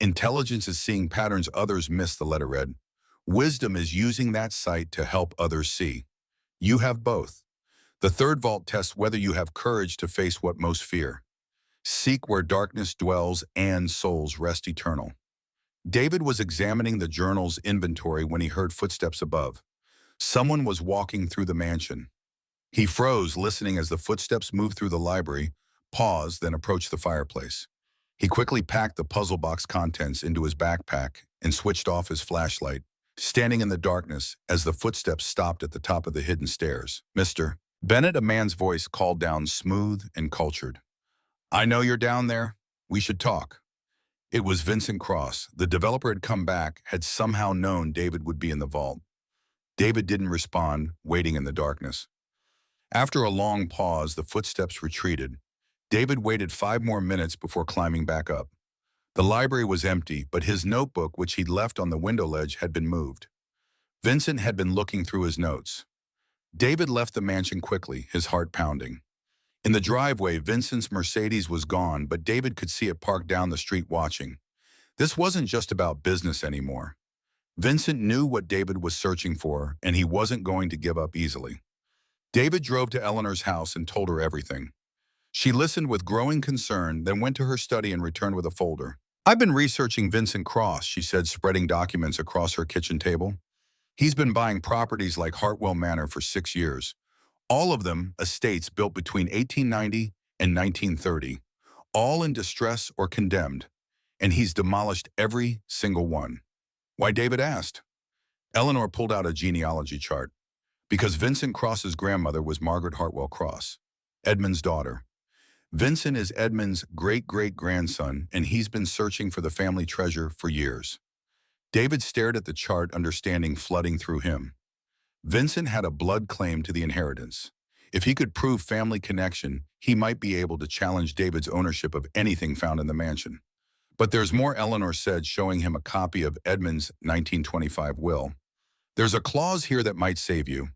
"Intelligence is seeing patterns others miss," the letter read. "Wisdom is using that sight to help others see. You have both. The third vault tests whether you have courage to face what most fear. Seek where darkness dwells and souls rest eternal." David was examining the journal's inventory when he heard footsteps above. Someone was walking through the mansion. He froze, listening as the footsteps moved through the library, paused, then approached the fireplace. He quickly packed the puzzle box contents into his backpack and switched off his flashlight, standing in the darkness as the footsteps stopped at the top of the hidden stairs. "Mr. Bennett," a man's voice called down, smooth and cultured. "I know you're down there. We should talk." It was Vincent Cross. The developer had come back, had somehow known David would be in the vault. David didn't respond, waiting in the darkness. After a long pause, the footsteps retreated. David waited 5 more minutes before climbing back up. The library was empty, but his notebook, which he'd left on the window ledge, had been moved. Vincent had been looking through his notes. David left the mansion quickly, his heart pounding. In the driveway, Vincent's Mercedes was gone, but David could see it parked down the street watching. This wasn't just about business anymore. Vincent knew what David was searching for, and he wasn't going to give up easily. David drove to Eleanor's house and told her everything. She listened with growing concern, then went to her study and returned with a folder. "I've been researching Vincent Cross," she said, spreading documents across her kitchen table. "He's been buying properties like Hartwell Manor for 6 years. All of them estates built between 1890 and 1930, all in distress or condemned, and he's demolished every single one." "Why?" David asked. Eleanor pulled out a genealogy chart. "Because Vincent Cross's grandmother was Margaret Hartwell Cross, Edmund's daughter. Vincent is Edmund's great-great-grandson, and he's been searching for the family treasure for years." David stared at the chart, understanding flooding through him. Vincent had a blood claim to the inheritance. If he could prove family connection, he might be able to challenge David's ownership of anything found in the mansion. But there's more, Eleanor said, showing him a copy of Edmund's 1925 will. There's a clause here that might save you.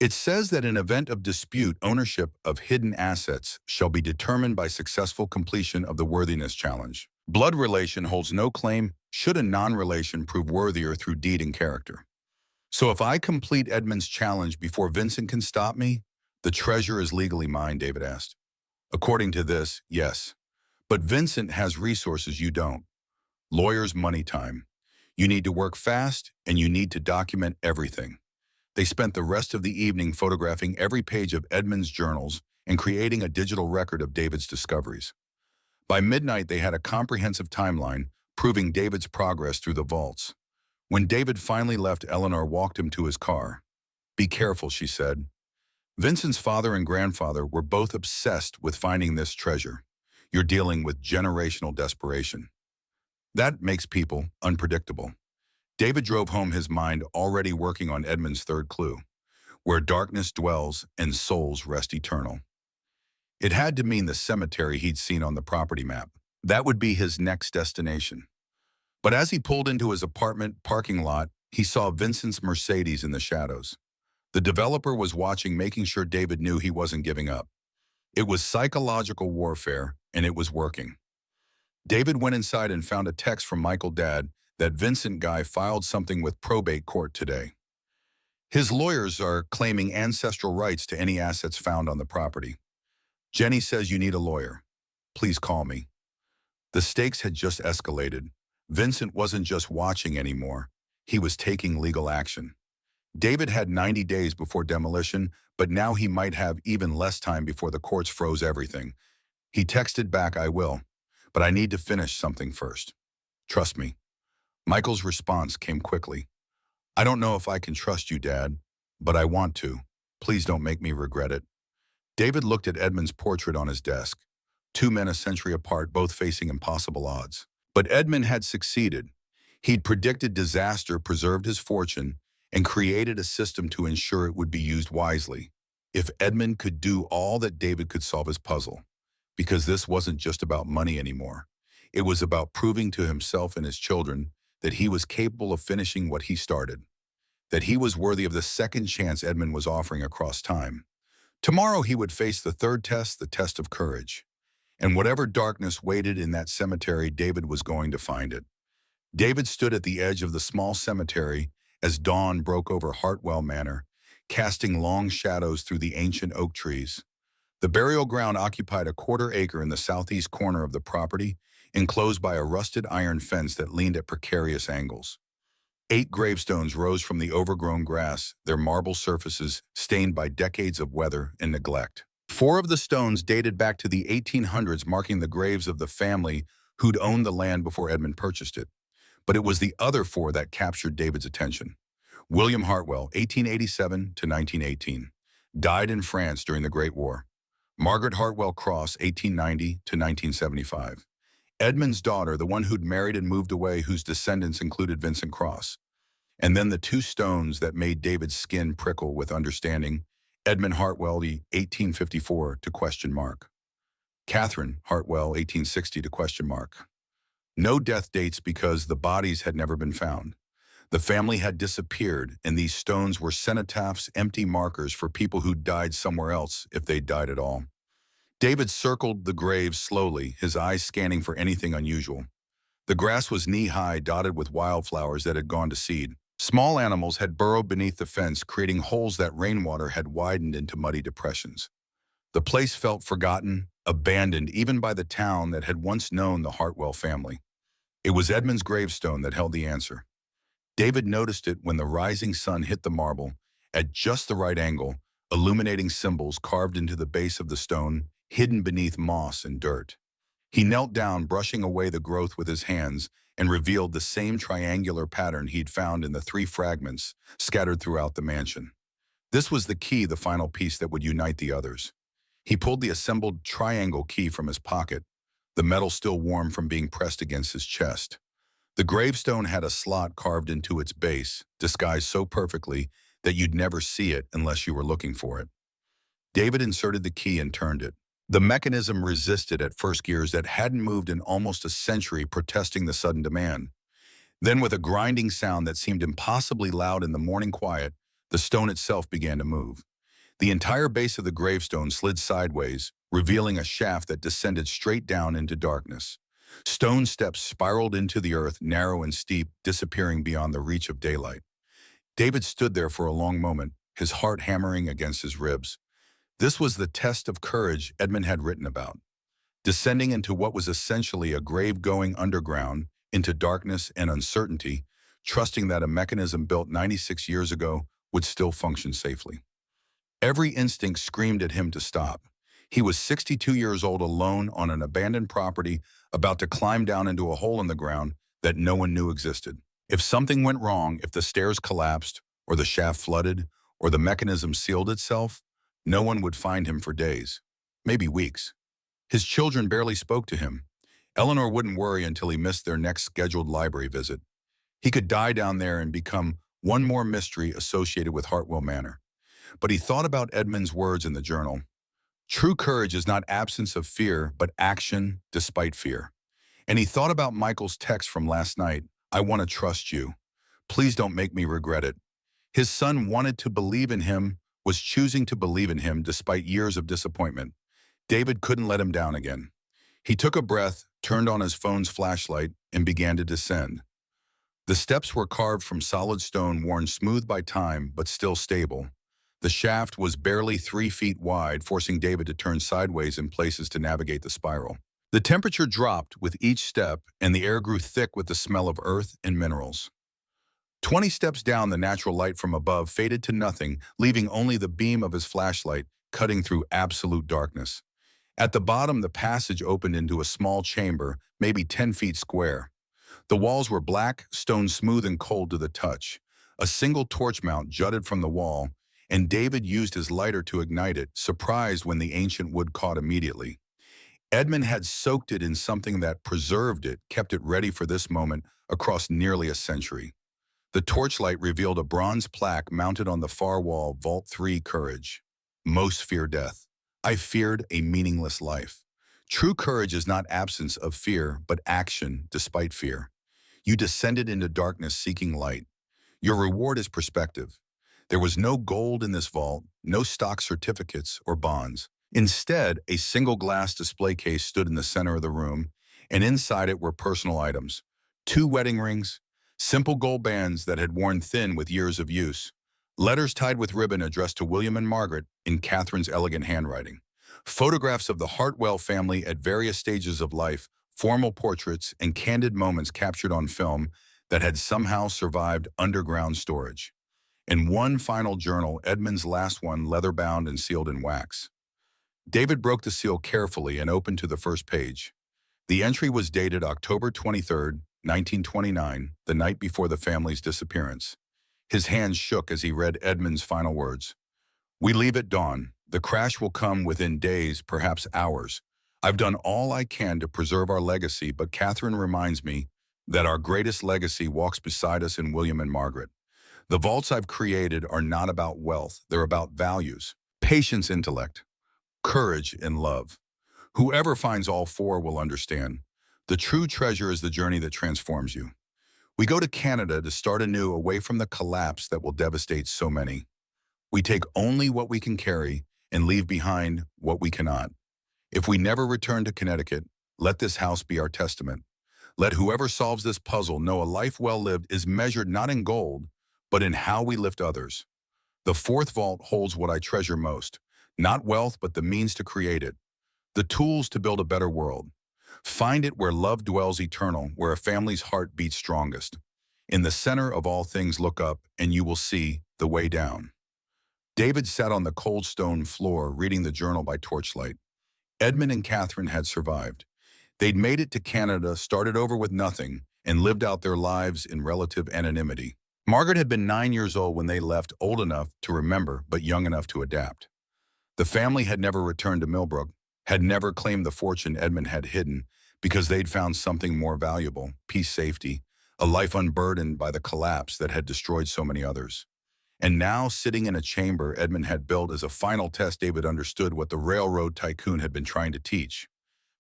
It says that in event of dispute, ownership of hidden assets shall be determined by successful completion of the worthiness challenge. Blood relation holds no claim should a non-relation prove worthier through deed and character. So if I complete Edmund's challenge before Vincent can stop me, the treasure is legally mine, David asked. According to this, yes. But Vincent has resources you don't. Lawyers, money, time. You need to work fast, and you need to document everything. They spent the rest of the evening photographing every page of Edmund's journals and creating a digital record of David's discoveries. By midnight, they had a comprehensive timeline proving David's progress through the vaults. When David finally left, Eleanor walked him to his car. "Be careful," she said. Vincent's father and grandfather were both obsessed with finding this treasure. You're dealing with generational desperation. That makes people unpredictable. David drove home, his mind already working on Edmund's third clue, where darkness dwells and souls rest eternal. It had to mean the cemetery he'd seen on the property map. That would be his next destination. But as he pulled into his apartment parking lot, he saw Vincent's Mercedes in the shadows. The developer was watching, making sure David knew he wasn't giving up. It was psychological warfare, and it was working. David went inside and found a text from Michael's dad that Vincent guy filed something with probate court today. His lawyers are claiming ancestral rights to any assets found on the property. Jenny says you need a lawyer. Please call me. The stakes had just escalated. Vincent wasn't just watching anymore. He was taking legal action. David had 90 days before demolition, but now he might have even less time before the courts froze everything. He texted back, "I will, but I need to finish something first. Trust me." Michael's response came quickly. "I don't know if I can trust you, Dad, but I want to. Please don't make me regret it." David looked at Edmund's portrait on his desk. Two men a century apart, both facing impossible odds. But Edmund had succeeded. He'd predicted disaster, preserved his fortune, and created a system to ensure it would be used wisely. If Edmund could do all that, David could solve his puzzle. Because this wasn't just about money anymore. It was about proving to himself and his children that he was capable of finishing what he started. That he was worthy of the second chance Edmund was offering across time. Tomorrow he would face the third test, the test of courage. And whatever darkness waited in that cemetery, David was going to find it. David stood at the edge of the small cemetery as dawn broke over Hartwell Manor, casting long shadows through the ancient oak trees. The burial ground occupied a quarter-acre in the southeast corner of the property, enclosed by a rusted iron fence that leaned at precarious angles. 8 gravestones rose from the overgrown grass, their marble surfaces stained by decades of weather and neglect. 4 of the stones dated back to the 1800s, marking the graves of the family who'd owned the land before Edmund purchased it. But it was the other 4 that captured David's attention. William Hartwell, 1887 to 1918, died in France during the Great War. Margaret Hartwell Cross, 1890 to 1975. Edmund's daughter, the one who'd married and moved away, whose descendants included Vincent Cross. And then the 2 stones that made David's skin prickle with understanding. Edmund Hartwell, 1854 to question mark. Catherine Hartwell, 1860 to question mark. No death dates because the bodies had never been found. The family had disappeared, and these stones were cenotaphs, empty markers for people who died somewhere else if they died at all. David circled the graves slowly, his eyes scanning for anything unusual. The grass was knee-high, dotted with wildflowers that had gone to seed. Small animals had burrowed beneath the fence, creating holes that rainwater had widened into muddy depressions. The place felt forgotten, abandoned even by the town that had once known the Hartwell family. It was Edmund's gravestone that held the answer. David noticed it when the rising sun hit the marble at just the right angle, illuminating symbols carved into the base of the stone, hidden beneath moss and dirt. He knelt down, brushing away the growth with his hands, and revealed the same triangular pattern he'd found in the 3 fragments scattered throughout the mansion. This was the key, the final piece that would unite the others. He pulled the assembled triangle key from his pocket, the metal still warm from being pressed against his chest. The gravestone had a slot carved into its base, disguised so perfectly that you'd never see it unless you were looking for it. David inserted the key and turned it. The mechanism resisted at first gears that hadn't moved in almost a century, protesting the sudden demand. Then, with a grinding sound that seemed impossibly loud in the morning quiet, the stone itself began to move. The entire base of the gravestone slid sideways, revealing a shaft that descended straight down into darkness. Stone steps spiraled into the earth, narrow and steep, disappearing beyond the reach of daylight. David stood there for a long moment, his heart hammering against his ribs. This was the test of courage Edmund had written about. Descending into what was essentially a grave, going underground, into darkness and uncertainty, trusting that a mechanism built 96 years ago would still function safely. Every instinct screamed at him to stop. He was 62 years old, alone on an abandoned property, about to climb down into a hole in the ground that no one knew existed. If something went wrong, if the stairs collapsed, or the shaft flooded, or the mechanism sealed itself, no one would find him for days, maybe weeks. His children barely spoke to him. Eleanor wouldn't worry until he missed their next scheduled library visit. He could die down there and become one more mystery associated with Hartwell Manor. But he thought about Edmund's words in the journal. True courage is not absence of fear, but action despite fear. And he thought about Michael's text from last night, I want to trust you. Please don't make me regret it. His son wanted to believe in him, was choosing to believe in him despite years of disappointment. David couldn't let him down again. He took a breath, turned on his phone's flashlight, and began to descend. The steps were carved from solid stone, worn smooth by time, but still stable. The shaft was barely 3 feet wide, forcing David to turn sideways in places to navigate the spiral. The temperature dropped with each step, and the air grew thick with the smell of earth and minerals. 20 steps down, the natural light from above faded to nothing, leaving only the beam of his flashlight cutting through absolute darkness. At the bottom, the passage opened into a small chamber, maybe 10 feet square. The walls were black, stone smooth and cold to the touch. A single torch mount jutted from the wall, and David used his lighter to ignite it, surprised when the ancient wood caught immediately. Edmund had soaked it in something that preserved it, kept it ready for this moment across nearly a century. The torchlight revealed a bronze plaque mounted on the far wall, Vault 3, Courage. Most fear death. I feared a meaningless life. True courage is not absence of fear, but action despite fear. You descended into darkness seeking light. Your reward is perspective. There was no gold in this vault, no stock certificates or bonds. Instead, a single glass display case stood in the center of the room, and inside it were personal items. 2 wedding rings, simple gold bands that had worn thin with years of use, letters tied with ribbon addressed to William and Margaret in Catherine's elegant handwriting, photographs of the Hartwell family at various stages of life, formal portraits, and candid moments captured on film that had somehow survived underground storage. And one final journal, Edmund's last one, leather-bound and sealed in wax. David broke the seal carefully and opened to the first page. The entry was dated October 23, 1929, the night before the family's disappearance. His hands shook as he read Edmund's final words. We leave at dawn. The crash will come within days, perhaps hours. I've done all I can to preserve our legacy, but Catherine reminds me that our greatest legacy walks beside us in William and Margaret. The vaults I've created are not about wealth. They're about values, patience, intellect, courage, and love. Whoever finds all 4 will understand. The true treasure is the journey that transforms you. We go to Canada to start anew, away from the collapse that will devastate so many. We take only what we can carry and leave behind what we cannot. If we never return to Connecticut, let this house be our testament. Let whoever solves this puzzle know a life well lived is measured not in gold, but in how we lift others. The 4th vault holds what I treasure most, not wealth, but the means to create it, the tools to build a better world. Find it where love dwells eternal, where a family's heart beats strongest. In the center of all things, look up, and you will see the way down. David sat on the cold stone floor, reading the journal by torchlight. Edmund and Catherine had survived. They'd made it to Canada, started over with nothing, and lived out their lives in relative anonymity. Margaret had been 9 years old when they left, old enough to remember, but young enough to adapt. The family had never returned to Millbrook, had never claimed the fortune Edmund had hidden, because they'd found something more valuable, peace, safety, a life unburdened by the collapse that had destroyed so many others. And now, sitting in a chamber Edmund had built as a final test, David understood what the railroad tycoon had been trying to teach.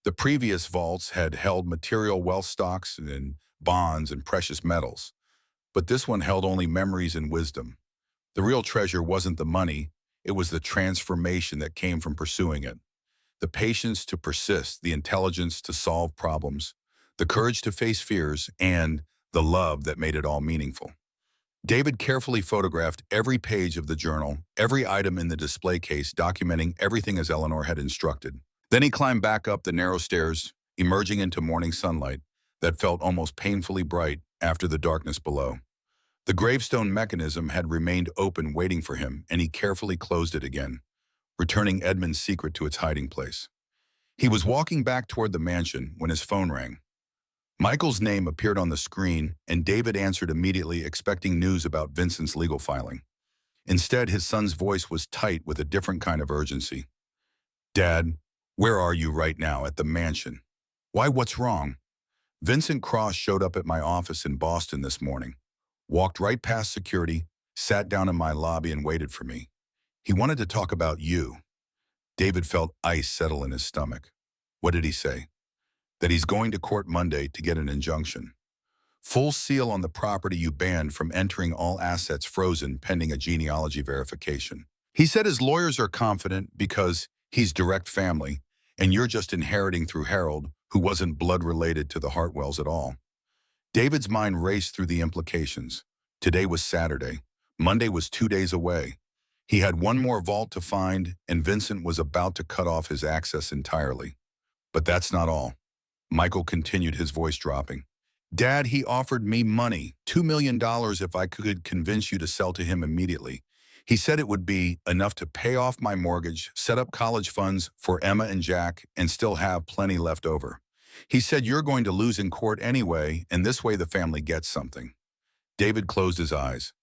The previous vaults had held material wealth stocks and bonds and precious metals, but this one held only memories and wisdom. The real treasure wasn't the money, it was the transformation that came from pursuing it. The patience to persist, the intelligence to solve problems, the courage to face fears, and the love that made it all meaningful. David carefully photographed every page of the journal, every item in the display case, documenting everything as Eleanor had instructed. Then he climbed back up the narrow stairs, emerging into morning sunlight that felt almost painfully bright after the darkness below. The gravestone mechanism had remained open waiting for him, and he carefully closed it again, returning Edmund's secret to its hiding place. He was walking back toward the mansion when his phone rang. Michael's name appeared on the screen, and David answered immediately, expecting news about Vincent's legal filing. Instead, his son's voice was tight with a different kind of urgency. "Dad, where are you right now at the mansion? Why, what's wrong?" Vincent Cross showed up at my office in Boston this morning, walked right past security, sat down in my lobby and waited for me. He wanted to talk about you. David felt ice settle in his stomach. What did he say? That he's going to court Monday to get an injunction. Full seal on the property you banned from entering, all assets frozen pending a genealogy verification. He said his lawyers are confident because he's direct family, and you're just inheriting through Harold, who wasn't blood related to the Hartwells at all. David's mind raced through the implications. Today was Saturday. Monday was 2 days away. He had one more vault to find, and Vincent was about to cut off his access entirely. But that's not all. Michael continued, his voice dropping. "Dad, he offered me money, $2 million if I could convince you to sell to him immediately. He said it would be enough to pay off my mortgage, set up college funds for Emma and Jack, and still have plenty left over. He said you're going to lose in court anyway, and this way the family gets something." David closed his eyes.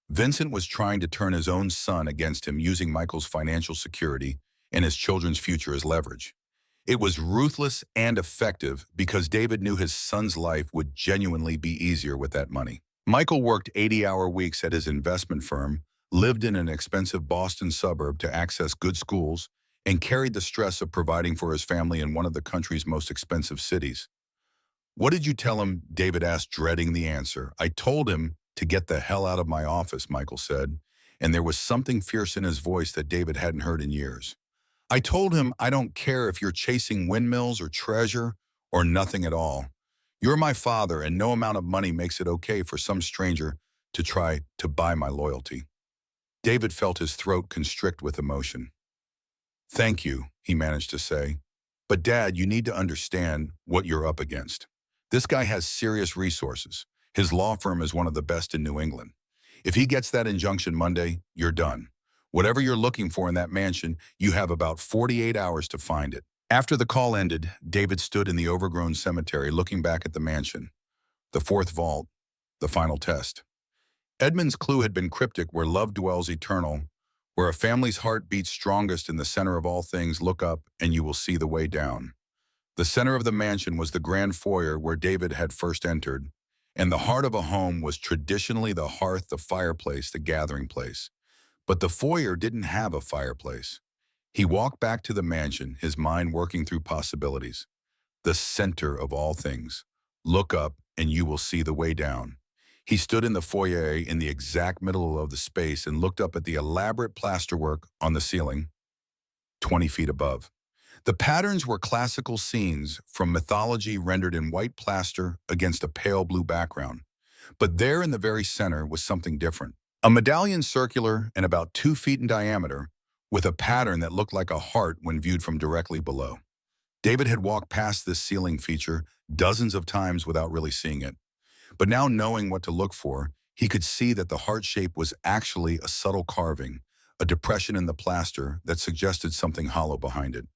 Vincent was trying to turn his own son against him, using Michael's financial security and his children's future as leverage. It was ruthless and effective because David knew his son's life would genuinely be easier with that money. Michael worked 80-hour weeks at his investment firm, lived in an expensive Boston suburb to access good schools, and carried the stress of providing for his family in one of the country's most expensive cities. "What did you tell him?" David asked, dreading the answer. "I told him to get the hell out of my office," Michael said, and there was something fierce in his voice that David hadn't heard in years. "I told him I don't care if you're chasing windmills or treasure or nothing at all. You're my father, and no amount of money makes it okay for some stranger to try to buy my loyalty." David felt his throat constrict with emotion. "Thank you," he managed to say. "But Dad, you need to understand what you're up against. This guy has serious resources. His law firm is one of the best in New England. If he gets that injunction Monday, you're done. Whatever you're looking for in that mansion, you have about 48 hours to find it." After the call ended, David stood in the overgrown cemetery looking back at the mansion. The fourth vault, the final test. Edmund's clue had been cryptic: where love dwells eternal, where a family's heart beats strongest in the center of all things, look up and you will see the way down. The center of the mansion was the grand foyer where David had first entered, and the heart of a home was traditionally the hearth, the fireplace, the gathering place. But the foyer didn't have a fireplace. He walked back to the mansion, his mind working through possibilities. The center of all things. Look up and you will see the way down. He stood in the foyer in the exact middle of the space and looked up at the elaborate plasterwork on the ceiling, 20 feet above. The patterns were classical scenes from mythology rendered in white plaster against a pale blue background. But there in the very center was something different. A medallion, circular and about 2 feet in diameter, with a pattern that looked like a heart when viewed from directly below. David had walked past this ceiling feature dozens of times without really seeing it. But now, knowing what to look for, he could see that the heart shape was actually a subtle carving, a depression in the plaster that suggested something hollow behind it.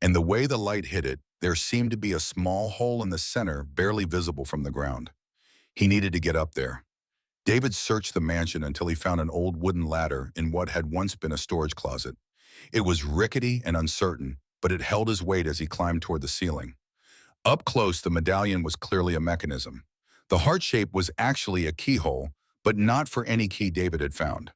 And the way the light hit it, there seemed to be a small hole in the center, barely visible from the ground. He needed to get up there. David searched the mansion until he found an old wooden ladder in what had once been a storage closet. It was rickety and uncertain, but it held his weight as he climbed toward the ceiling. Up close, the medallion was clearly a mechanism. The heart shape was actually a keyhole, but not for any key David had found.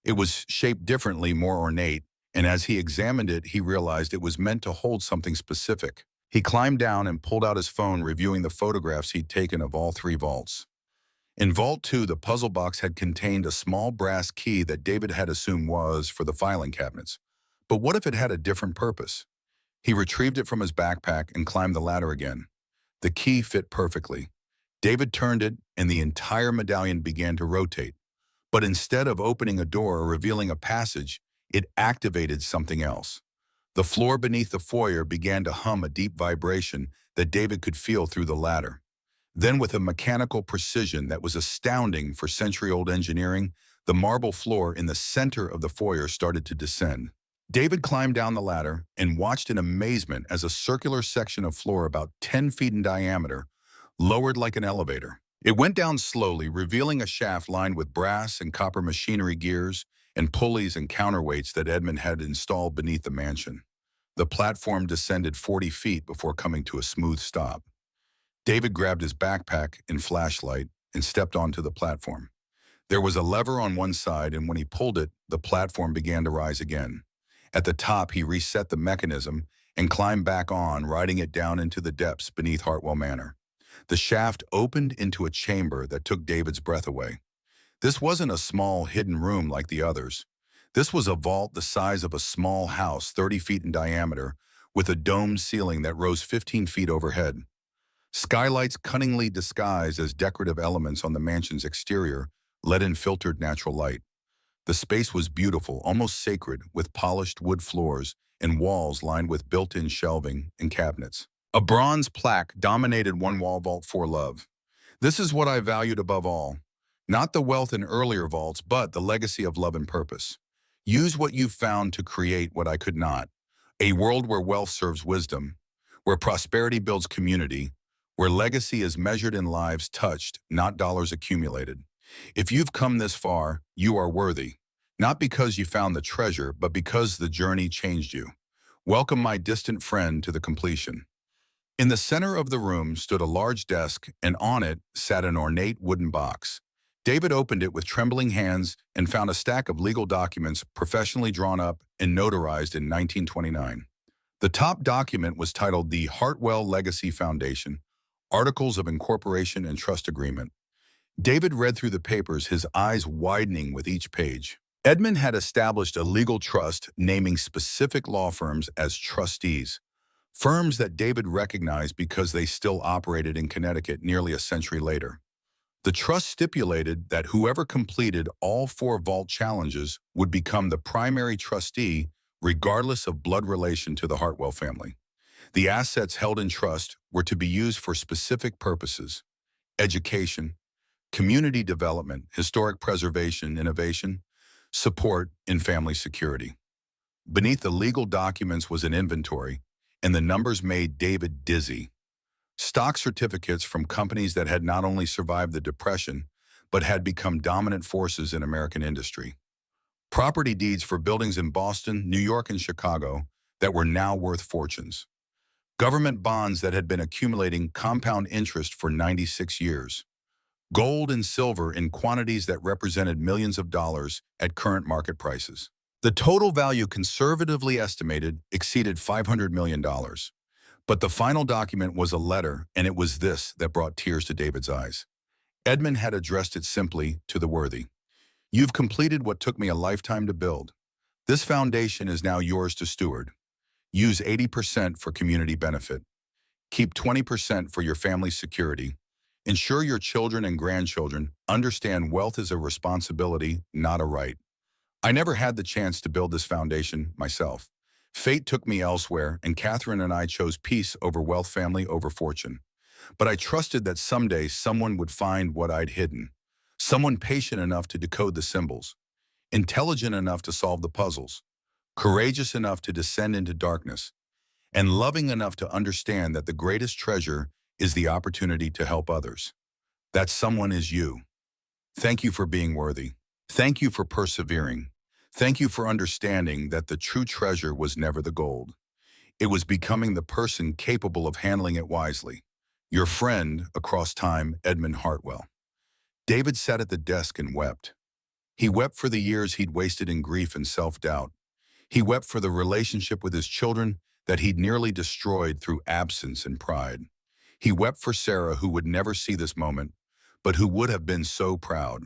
It was shaped differently, more ornate, and as he examined it, he realized it was meant to hold something specific. He climbed down and pulled out his phone, reviewing the photographs he'd taken of all three vaults. In Vault 2, the puzzle box had contained a small brass key that David had assumed was for the filing cabinets. But what if it had a different purpose? He retrieved it from his backpack and climbed the ladder again. The key fit perfectly. David turned it, and the entire medallion began to rotate. But instead of opening a door or revealing a passage, it activated something else. The floor beneath the foyer began to hum a deep vibration that David could feel through the ladder. Then, with a mechanical precision that was astounding for century-old engineering, the marble floor in the center of the foyer started to descend. David climbed down the ladder and watched in amazement as a circular section of floor about 10 feet in diameter lowered like an elevator. It went down slowly, revealing a shaft lined with brass and copper machinery gears and pulleys and counterweights that Edmund had installed beneath the mansion. The platform descended 40 feet before coming to a smooth stop. David grabbed his backpack and flashlight and stepped onto the platform. There was a lever on one side, and when he pulled it, the platform began to rise again. At the top, he reset the mechanism and climbed back on, riding it down into the depths beneath Hartwell Manor. The shaft opened into a chamber that took David's breath away. This wasn't a small, hidden room like the others. This was a vault the size of a small house, 30 feet in diameter, with a domed ceiling that rose 15 feet overhead. Skylights, cunningly disguised as decorative elements on the mansion's exterior, let in filtered natural light. The space was beautiful, almost sacred, with polished wood floors and walls lined with built-in shelving and cabinets. A bronze plaque dominated one wall, Vault for Love. This is what I valued above all. Not the wealth in earlier vaults, but the legacy of love and purpose. Use what you found to create what I could not. A world where wealth serves wisdom, where prosperity builds community, where legacy is measured in lives touched, not dollars accumulated. If you've come this far, you are worthy. Not because you found the treasure, but because the journey changed you. Welcome, my distant friend, to the completion. In the center of the room stood a large desk, and on it sat an ornate wooden box. David opened it with trembling hands and found a stack of legal documents professionally drawn up and notarized in 1929. The top document was titled the Hartwell Legacy Foundation, Articles of Incorporation and Trust Agreement. David read through the papers, his eyes widening with each page. Edmund had established a legal trust naming specific law firms as trustees, firms that David recognized because they still operated in Connecticut nearly a century later. The trust stipulated that whoever completed all 4 vault challenges would become the primary trustee regardless of blood relation to the Hartwell family. The assets held in trust were to be used for specific purposes: education, community development, historic preservation, innovation, support, and family security. Beneath the legal documents was an inventory, and the numbers made David dizzy. Stock certificates from companies that had not only survived the Depression, but had become dominant forces in American industry. Property deeds for buildings in Boston, New York, and Chicago that were now worth fortunes. Government bonds that had been accumulating compound interest for 96 years. Gold and silver in quantities that represented millions of dollars at current market prices. The total value, conservatively estimated, exceeded $500 million. But the final document was a letter, and it was this that brought tears to David's eyes. Edmund had addressed it simply to the worthy. You've completed what took me a lifetime to build. This foundation is now yours to steward. Use 80% for community benefit. Keep 20% for your family's security. Ensure your children and grandchildren understand wealth is a responsibility, not a right. I never had the chance to build this foundation myself. Fate took me elsewhere, and Catherine and I chose peace over wealth, family over fortune. But I trusted that someday someone would find what I'd hidden. Someone patient enough to decode the symbols, intelligent enough to solve the puzzles, courageous enough to descend into darkness, and loving enough to understand that the greatest treasure is the opportunity to help others. That someone is you. Thank you for being worthy. Thank you for persevering. Thank you for understanding that the true treasure was never the gold. It was becoming the person capable of handling it wisely. Your friend across time, Edmund Hartwell. David sat at the desk and wept. He wept for the years he'd wasted in grief and self-doubt. He wept for the relationship with his children that he'd nearly destroyed through absence and pride. He wept for Sarah, who would never see this moment, but who would have been so proud.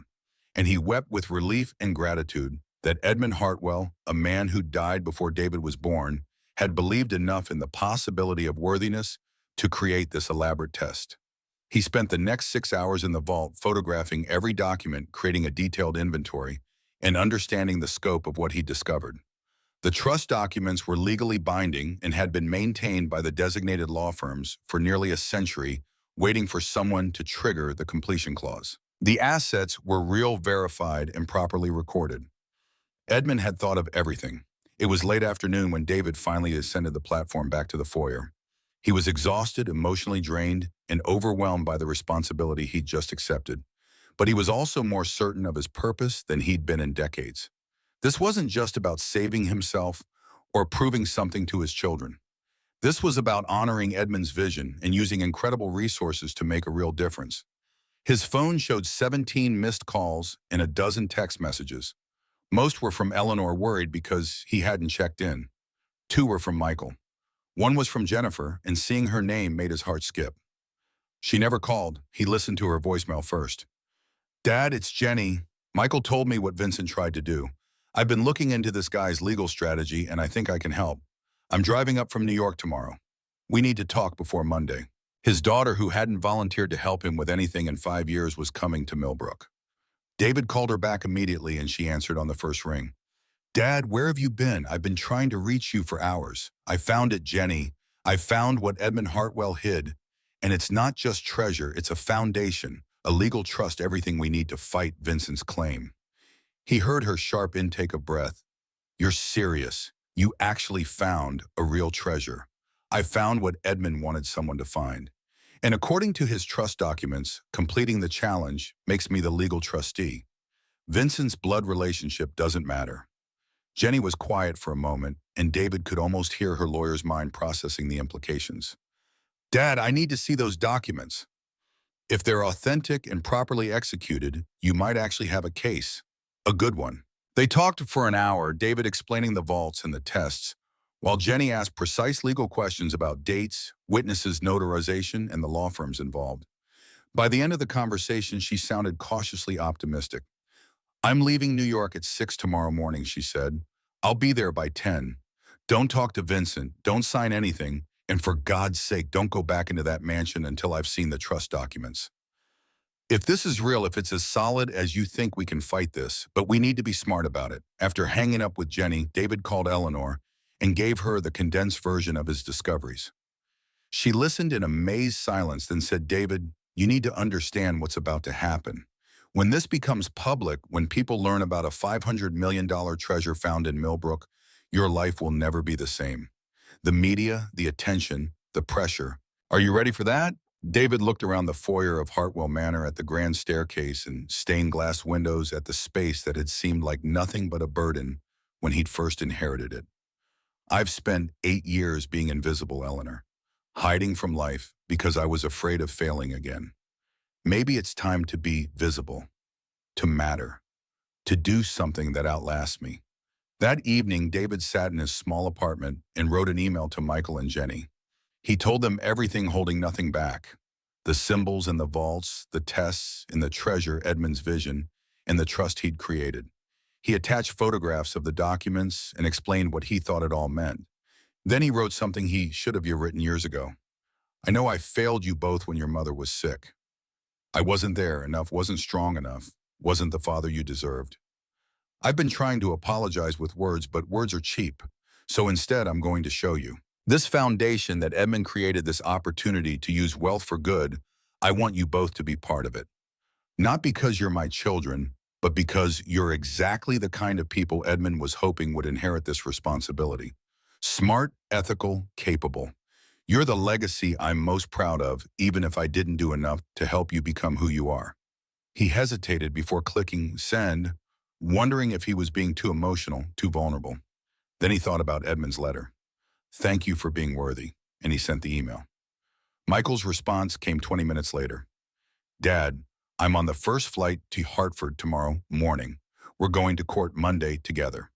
And he wept with relief and gratitude that Edmund Hartwell, a man who died before David was born, had believed enough in the possibility of worthiness to create this elaborate test. He spent the next 6 hours in the vault photographing every document, creating a detailed inventory, and understanding the scope of what he discovered. The trust documents were legally binding and had been maintained by the designated law firms for nearly a century, waiting for someone to trigger the completion clause. The assets were real, verified, and properly recorded. Edmund had thought of everything. It was late afternoon when David finally ascended the platform back to the foyer. He was exhausted, emotionally drained, and overwhelmed by the responsibility he'd just accepted. But he was also more certain of his purpose than he'd been in decades. This wasn't just about saving himself or proving something to his children. This was about honoring Edmund's vision and using incredible resources to make a real difference. His phone showed 17 missed calls and a dozen text messages. Most were from Eleanor, worried because he hadn't checked in. 2 were from Michael. 1 was from Jennifer, and seeing her name made his heart skip. She never called. He listened to her voicemail first. "Dad, it's Jenny. Michael told me what Vincent tried to do. I've been looking into this guy's legal strategy, and I think I can help. I'm driving up from New York tomorrow. We need to talk before Monday." His daughter, who hadn't volunteered to help him with anything in 5 years, was coming to Millbrook. David called her back immediately, and she answered on the first ring. "Dad, where have you been? I've been trying to reach you for hours. I found it, Jenny. I found what Edmund Hartwell hid. And it's not just treasure, it's a foundation, a legal trust, everything we need to fight Vincent's claim." He heard her sharp intake of breath. "You're serious. You actually found a real treasure." "I found what Edmund wanted someone to find. And according to his trust documents, completing the challenge makes me the legal trustee. Vincent's blood relationship doesn't matter." Jenny was quiet for a moment, and David could almost hear her lawyer's mind processing the implications. "Dad, I need to see those documents. If they're authentic and properly executed, you might actually have a case. A good one." They talked for an hour, David explaining the vaults and the tests, while Jenny asked precise legal questions about dates, witnesses' notarization, and the law firms involved. By the end of the conversation, she sounded cautiously optimistic. "I'm leaving New York at 6 tomorrow morning," she said. "I'll be there by 10. Don't talk to Vincent, don't sign anything, and for God's sake, don't go back into that mansion until I've seen the trust documents. If this is real, if it's as solid as you think, we can fight this, but we need to be smart about it." After hanging up with Jenny, David called Eleanor and gave her the condensed version of his discoveries. She listened in amazed silence, then said, "David, you need to understand what's about to happen. When this becomes public, when people learn about a $500 million treasure found in Millbrook, your life will never be the same. The media, the attention, the pressure. Are you ready for that?" David looked around the foyer of Hartwell Manor, at the grand staircase and stained glass windows, at the space that had seemed like nothing but a burden when he'd first inherited it. "I've spent 8 years being invisible, Eleanor, hiding from life because I was afraid of failing again. Maybe it's time to be visible, to matter, to do something that outlasts me." That evening, David sat in his small apartment and wrote an email to Michael and Jenny. He told them everything, holding nothing back. The symbols in the vaults, the tests and the treasure, Edmund's vision, and the trust he'd created. He attached photographs of the documents and explained what he thought it all meant. Then he wrote something he should have written years ago. "I know I failed you both when your mother was sick. I wasn't there enough, wasn't strong enough, wasn't the father you deserved. I've been trying to apologize with words, but words are cheap. So instead, I'm going to show you. This foundation that Edmund created, this opportunity to use wealth for good, I want you both to be part of it. Not because you're my children, but because you're exactly the kind of people Edmund was hoping would inherit this responsibility. Smart, ethical, capable. You're the legacy I'm most proud of, even if I didn't do enough to help you become who you are." He hesitated before clicking send, wondering if he was being too emotional, too vulnerable. Then he thought about Edmund's letter. "Thank you for being worthy," and he sent the email. Michael's response came 20 minutes later. "Dad, I'm on the first flight to Hartford tomorrow morning. We're going to court Monday together.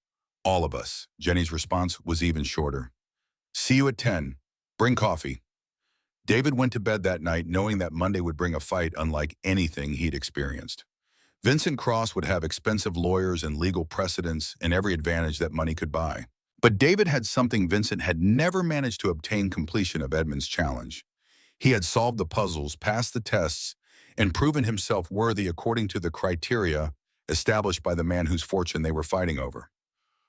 All of us. Jenny's response was even shorter. See you at 10. Bring coffee. David went to bed that night knowing that Monday would bring a fight unlike anything he'd experienced. Vincent Cross would have expensive lawyers and legal precedents and every advantage that money could buy. But David had something Vincent had never managed to obtain: completion of Edmund's challenge. He had solved the puzzles, passed the tests, and proven himself worthy according to the criteria established by the man whose fortune they were fighting over.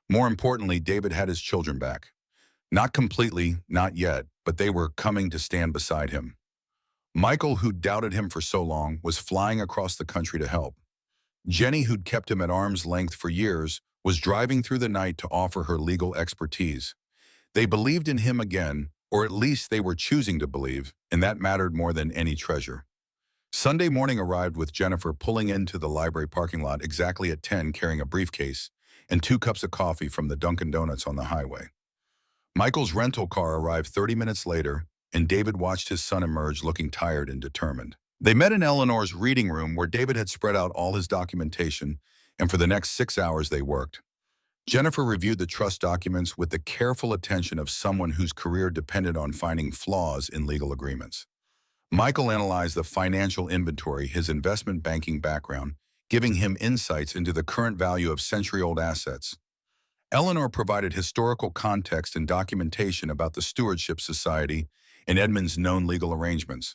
More importantly, David had his children back. Not completely, not yet, but they were coming to stand beside him. Michael, who doubted him for so long, was flying across the country to help. Jenny, who'd kept him at arm's length for years, was driving through the night to offer her legal expertise. They believed in him again, or at least they were choosing to believe, and that mattered more than any treasure. Sunday morning arrived with Jennifer pulling into the library parking lot exactly at 10, carrying a briefcase and 2 cups of coffee from the Dunkin' Donuts on the highway. Michael's rental car arrived 30 minutes later, and David watched his son emerge looking tired and determined. They met in Eleanor's reading room where David had spread out all his documentation, and for the next 6 hours they worked. Jennifer reviewed the trust documents with the careful attention of someone whose career depended on finding flaws in legal agreements. Michael analyzed the financial inventory, his investment banking background, giving him insights into the current value of century-old assets. Eleanor provided historical context and documentation about the Stewardship Society and Edmund's known legal arrangements.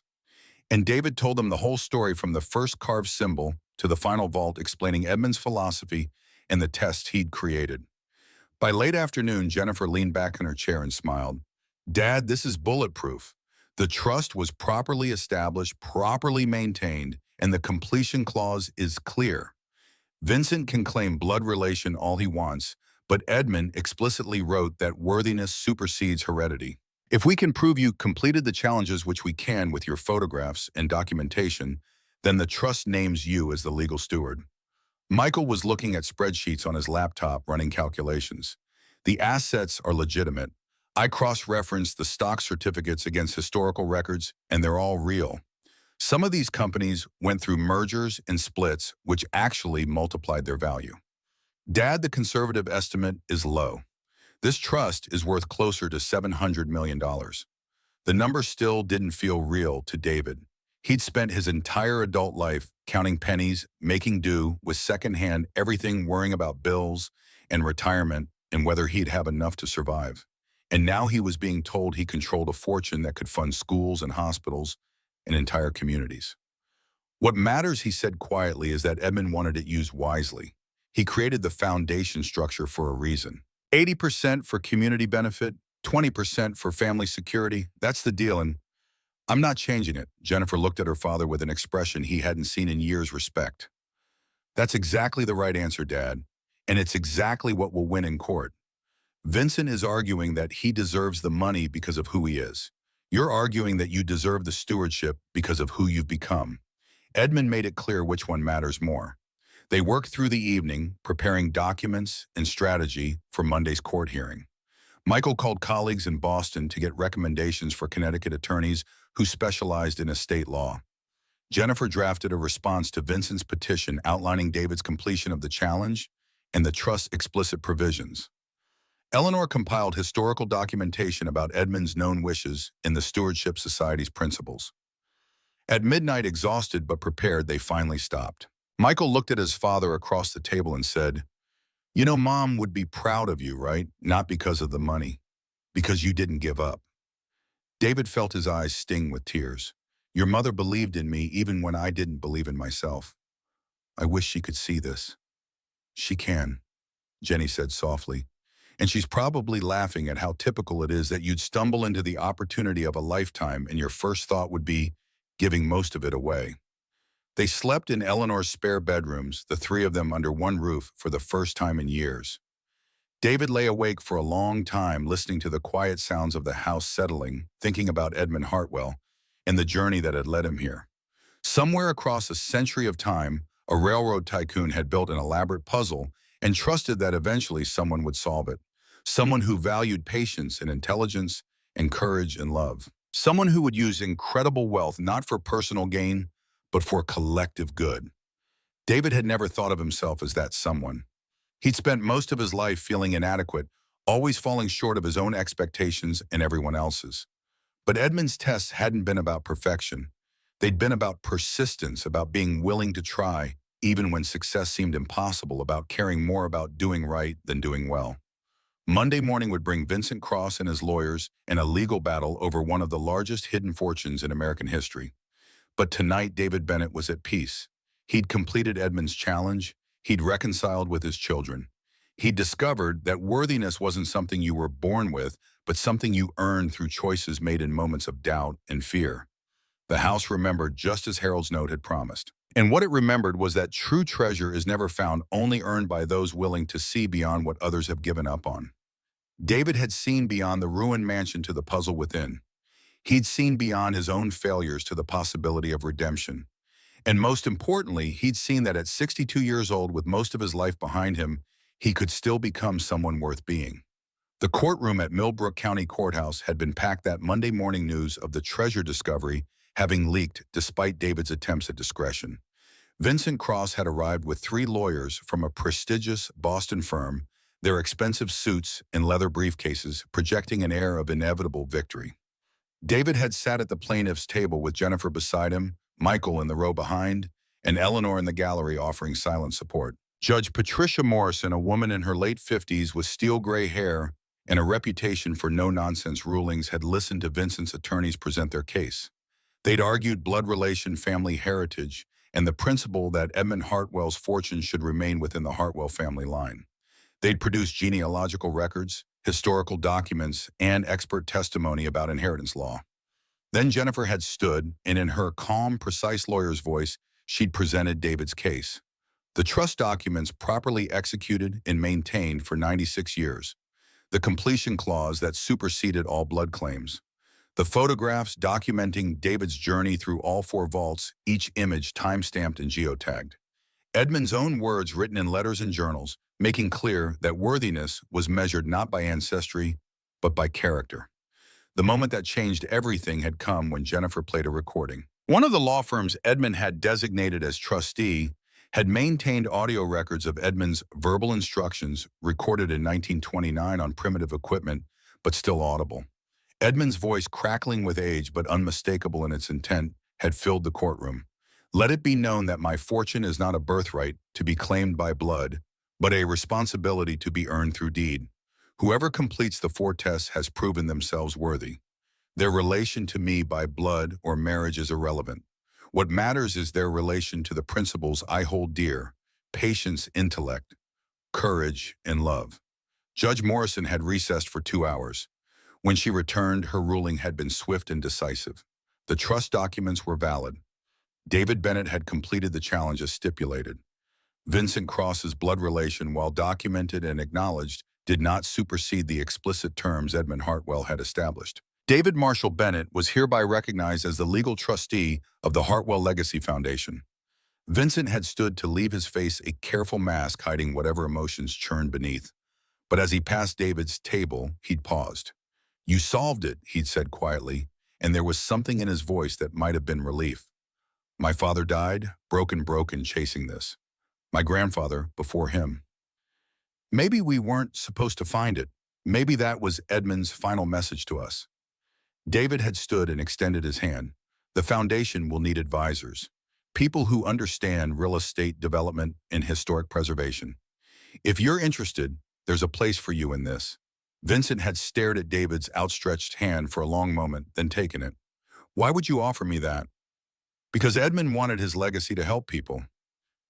And David told them the whole story from the first carved symbol to the final vault, explaining Edmund's philosophy and the test he'd created. By late afternoon, Jennifer leaned back in her chair and smiled. "Dad, this is bulletproof. The trust was properly established, properly maintained, and the completion clause is clear. Vincent can claim blood relation all he wants, but Edmund explicitly wrote that worthiness supersedes heredity. If we can prove you completed the challenges, which we can with your photographs and documentation, then the trust names you as the legal steward." Michael was looking at spreadsheets on his laptop, running calculations. "The assets are legitimate. I cross-referenced the stock certificates against historical records, and they're all real. Some of these companies went through mergers and splits, which actually multiplied their value. Dad, the conservative estimate is low. This trust is worth closer to $700 million. The number still didn't feel real to David. He'd spent his entire adult life counting pennies, making do with secondhand everything, worrying about bills and retirement and whether he'd have enough to survive. And now he was being told he controlled a fortune that could fund schools and hospitals and entire communities. What matters, he said quietly, is that Edmund wanted it used wisely. He created the foundation structure for a reason. 80% for community benefit, 20% for family security. That's the deal, and I'm not changing it." Jennifer looked at her father with an expression he hadn't seen in years: respect. "That's exactly the right answer, Dad, and it's exactly what will win in court. Vincent is arguing that he deserves the money because of who he is. You're arguing that you deserve the stewardship because of who you've become." Edmund made it clear which one matters more. They worked through the evening, preparing documents and strategy for Monday's court hearing. Michael called colleagues in Boston to get recommendations for Connecticut attorneys who specialized in estate law. Jennifer drafted a response to Vincent's petition outlining David's completion of the challenge and the trust's explicit provisions. Eleanor compiled historical documentation about Edmund's known wishes and the Stewardship Society's principles. At midnight, exhausted but prepared, they finally stopped. Michael looked at his father across the table and said, "You know, Mom would be proud of you, right? Not because of the money, because you didn't give up." David felt his eyes sting with tears. "Your mother believed in me even when I didn't believe in myself. I wish she could see this." "She can," Jenny said softly, "and she's probably laughing at how typical it is that you'd stumble into the opportunity of a lifetime and your first thought would be giving most of it away." They slept in Eleanor's spare bedrooms, the 3 of them under one roof for the first time in years. David lay awake for a long time, listening to the quiet sounds of the house settling, thinking about Edmund Hartwell and the journey that had led him here. Somewhere across a century of time, a railroad tycoon had built an elaborate puzzle and trusted that eventually someone would solve it. Someone who valued patience and intelligence and courage and love. Someone who would use incredible wealth not for personal gain, but for collective good. David had never thought of himself as that someone. He'd spent most of his life feeling inadequate, always falling short of his own expectations and everyone else's. But Edmund's tests hadn't been about perfection. They'd been about persistence, about being willing to try, even when success seemed impossible, about caring more about doing right than doing well. Monday morning would bring Vincent Cross and his lawyers in a legal battle over one of the largest hidden fortunes in American history. But tonight, David Bennett was at peace. He'd completed Edmund's challenge. He'd reconciled with his children. He'd discovered that worthiness wasn't something you were born with, but something you earned through choices made in moments of doubt and fear. The house remembered just as Harold's note had promised. And what it remembered was that true treasure is never found, only earned by those willing to see beyond what others have given up on. David had seen beyond the ruined mansion to the puzzle within. He'd seen beyond his own failures to the possibility of redemption. And most importantly, he'd seen that at 62 years old, with most of his life behind him, he could still become someone worth being. The courtroom at Millbrook County Courthouse had been packed that Monday morning, news of the treasure discovery having leaked despite David's attempts at discretion. Vincent Cross had arrived with 3 lawyers from a prestigious Boston firm, their expensive suits and leather briefcases projecting an air of inevitable victory. David had sat at the plaintiff's table with Jennifer beside him, Michael in the row behind, and Eleanor in the gallery offering silent support. Judge Patricia Morrison, a woman in her late 50s with steel-gray hair and a reputation for no-nonsense rulings, had listened to Vincent's attorneys present their case. They'd argued blood relation, family heritage, and the principle that Edmund Hartwell's fortune should remain within the Hartwell family line. They'd produced genealogical records, historical documents, and expert testimony about inheritance law. Then Jennifer had stood, and in her calm, precise lawyer's voice, she'd presented David's case. The trust documents properly executed and maintained for 96 years. The completion clause that superseded all blood claims. The photographs documenting David's journey through all 4 vaults, each image time-stamped and geotagged. Edmund's own words written in letters and journals, making clear that worthiness was measured not by ancestry, but by character. The moment that changed everything had come when Jennifer played a recording. One of the law firms Edmund had designated as trustee had maintained audio records of Edmund's verbal instructions recorded in 1929 on primitive equipment, but still audible. Edmund's voice, crackling with age but unmistakable in its intent, had filled the courtroom. Let it be known that my fortune is not a birthright to be claimed by blood, but a responsibility to be earned through deed. Whoever completes the 4 tests has proven themselves worthy. Their relation to me by blood or marriage is irrelevant. What matters is their relation to the principles I hold dear: patience, intellect, courage, and love. Judge Morrison had recessed for 2 hours. When she returned, her ruling had been swift and decisive. The trust documents were valid. David Bennett had completed the challenge as stipulated. Vincent Cross's blood relation, while documented and acknowledged, did not supersede the explicit terms Edmund Hartwell had established. David Marshall Bennett was hereby recognized as the legal trustee of the Hartwell Legacy Foundation. Vincent had stood to leave his face a careful mask hiding whatever emotions churned beneath. But as he passed David's table, he'd paused. "You solved it," he'd said quietly, and there was something in his voice that might have been relief. "My father died, broken, chasing this. My grandfather before him. Maybe we weren't supposed to find it. Maybe that was Edmund's final message to us." David had stood and extended his hand. "The foundation will need advisors, people who understand real estate development and historic preservation. If you're interested, there's a place for you in this." Vincent had stared at David's outstretched hand for a long moment, then taken it. "Why would you offer me that?" "Because Edmund wanted his legacy to help people.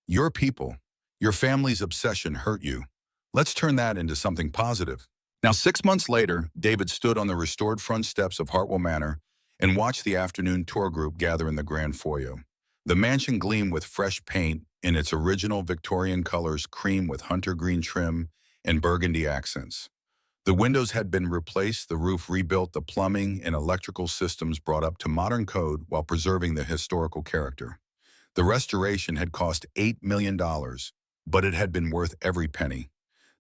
Your people. Your family's obsession hurt you. Let's turn that into something positive." Now, 6 months later, David stood on the restored front steps of Hartwell Manor and watched the afternoon tour group gather in the grand foyer. The mansion gleamed with fresh paint in its original Victorian colors, cream with hunter green trim and burgundy accents. The windows had been replaced, the roof rebuilt, the plumbing and electrical systems brought up to modern code while preserving the historical character. The restoration had cost $8 million, but it had been worth every penny.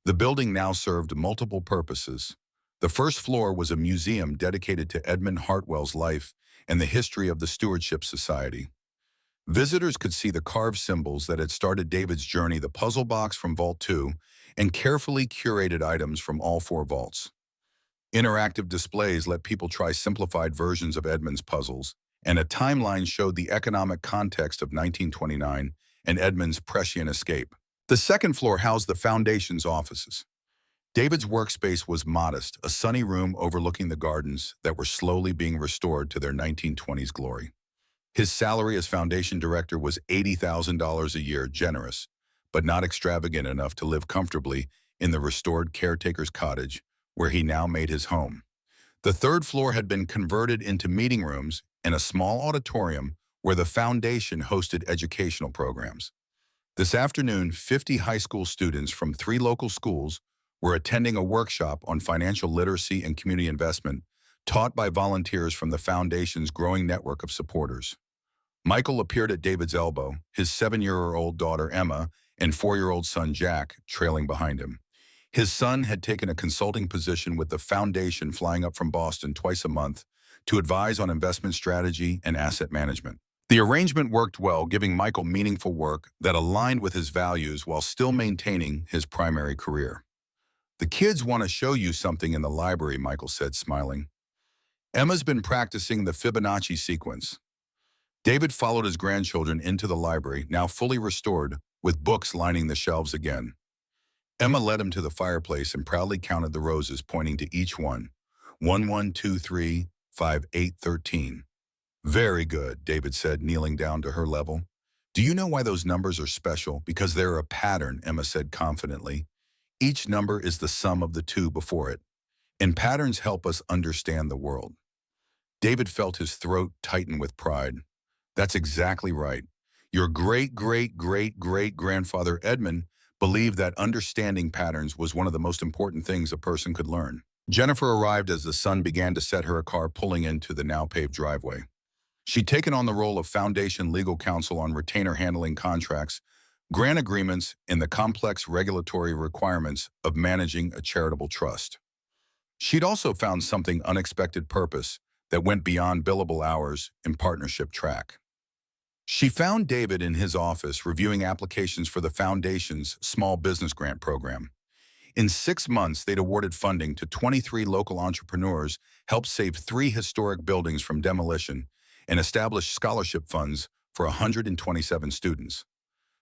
The building now served multiple purposes. The first floor was a museum dedicated to Edmund Hartwell's life and the history of the Stewardship Society. Visitors could see the carved symbols that had started David's journey, the puzzle box from Vault 2, and carefully curated items from all four vaults. Interactive displays let people try simplified versions of Edmund's puzzles, and a timeline showed the economic context of 1929 and Edmund's prescient escape. The second floor housed the Foundation's offices. David's workspace was modest, a sunny room overlooking the gardens that were slowly being restored to their 1920s glory. His salary as Foundation director was $80,000 a year, generous, but not extravagant enough to live comfortably in the restored caretaker's cottage, where he now made his home. The third floor had been converted into meeting rooms and a small auditorium where the Foundation hosted educational programs. This afternoon, 50 high school students from 3 local schools were attending a workshop on financial literacy and community investment, taught by volunteers from the Foundation's growing network of supporters. Michael appeared at David's elbow, his 7-year-old daughter Emma and 4-year-old son Jack trailing behind him. His son had taken a consulting position with the Foundation, flying up from Boston twice a month to advise on investment strategy and asset management. The arrangement worked well, giving Michael meaningful work that aligned with his values while still maintaining his primary career. "The kids want to show you something in the library," Michael said, smiling. "Emma's been practicing the Fibonacci sequence." David followed his grandchildren into the library, now fully restored, with books lining the shelves again. Emma led him to the fireplace and proudly counted the roses, pointing to each one. 1, 1, 2, 3, 5, 8, 13. "Very good," David said, kneeling down to her level. "Do you know why those numbers are special? Because they're a pattern," Emma said confidently. "Each number is the sum of the two before it, and patterns help us understand the world." David felt his throat tighten with pride. "That's exactly right. Your great-great-great-great-grandfather Edmund believed that understanding patterns was one of the most important things a person could learn." Jennifer arrived as the sun began to set, her car pulling into the now-paved driveway. She'd taken on the role of Foundation legal counsel on retainer handling contracts, grant agreements, and the complex regulatory requirements of managing a charitable trust. She'd also found something unexpected: purpose that went beyond billable hours and partnership track. She found David in his office reviewing applications for the Foundation's small business grant program. In 6 months, they'd awarded funding to 23 local entrepreneurs, helped save 3 historic buildings from demolition, and established scholarship funds for 127 students.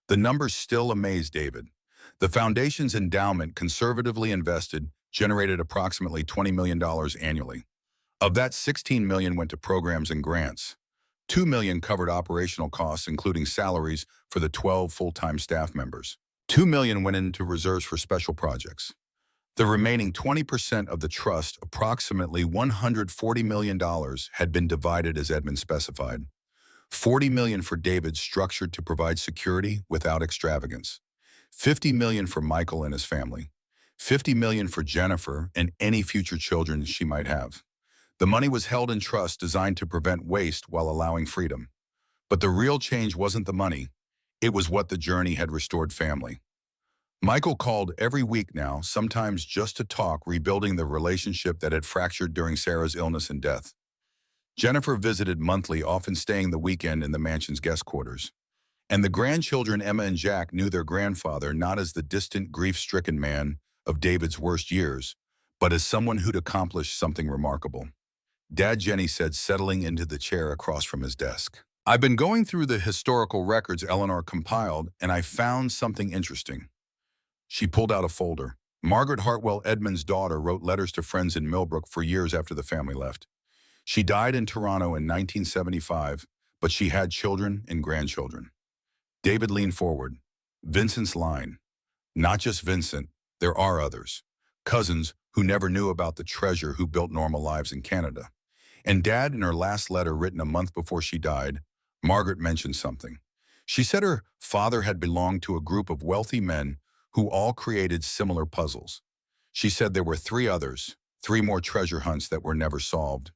The numbers still amazed David. The Foundation's endowment, conservatively invested, generated approximately $20 million annually. Of that, $16 million went to programs and grants. $2 million covered operational costs, including salaries for the 12 full-time staff members. $2 million went into reserves for special projects. The remaining 20% of the trust, approximately $140 million, had been divided as Edmund specified. $40 million for David, structured to provide security without extravagance. $50 million for Michael and his family. $50 million for Jennifer and any future children she might have. The money was held in trust, designed to prevent waste while allowing freedom. But the real change wasn't the money. It was what the journey had restored: family. Michael called every week now, sometimes just to talk, rebuilding the relationship that had fractured during Sarah's illness and death. Jennifer visited monthly, often staying the weekend in the mansion's guest quarters. And the grandchildren, Emma and Jack, knew their grandfather not as the distant, grief-stricken man of David's worst years, but as someone who'd accomplished something remarkable. Dad, Jenny said, settling into the chair across from his desk. "I've been going through the historical records Eleanor compiled, and I found something interesting." She pulled out a folder. Margaret Hartwell, Edmund's daughter, wrote letters to friends in Millbrook for years after the family left. She died in Toronto in 1975, but she had children and grandchildren. David leaned forward. Vincent's line. "Not just Vincent, there are others. Cousins who never knew about the treasure who built normal lives in Canada." And Dad, in her last letter written a month before she died, Margaret mentioned something. She said her father had belonged to a group of wealthy men who all created similar puzzles. She said there were 3 others, 3 more treasure hunts that were never solved.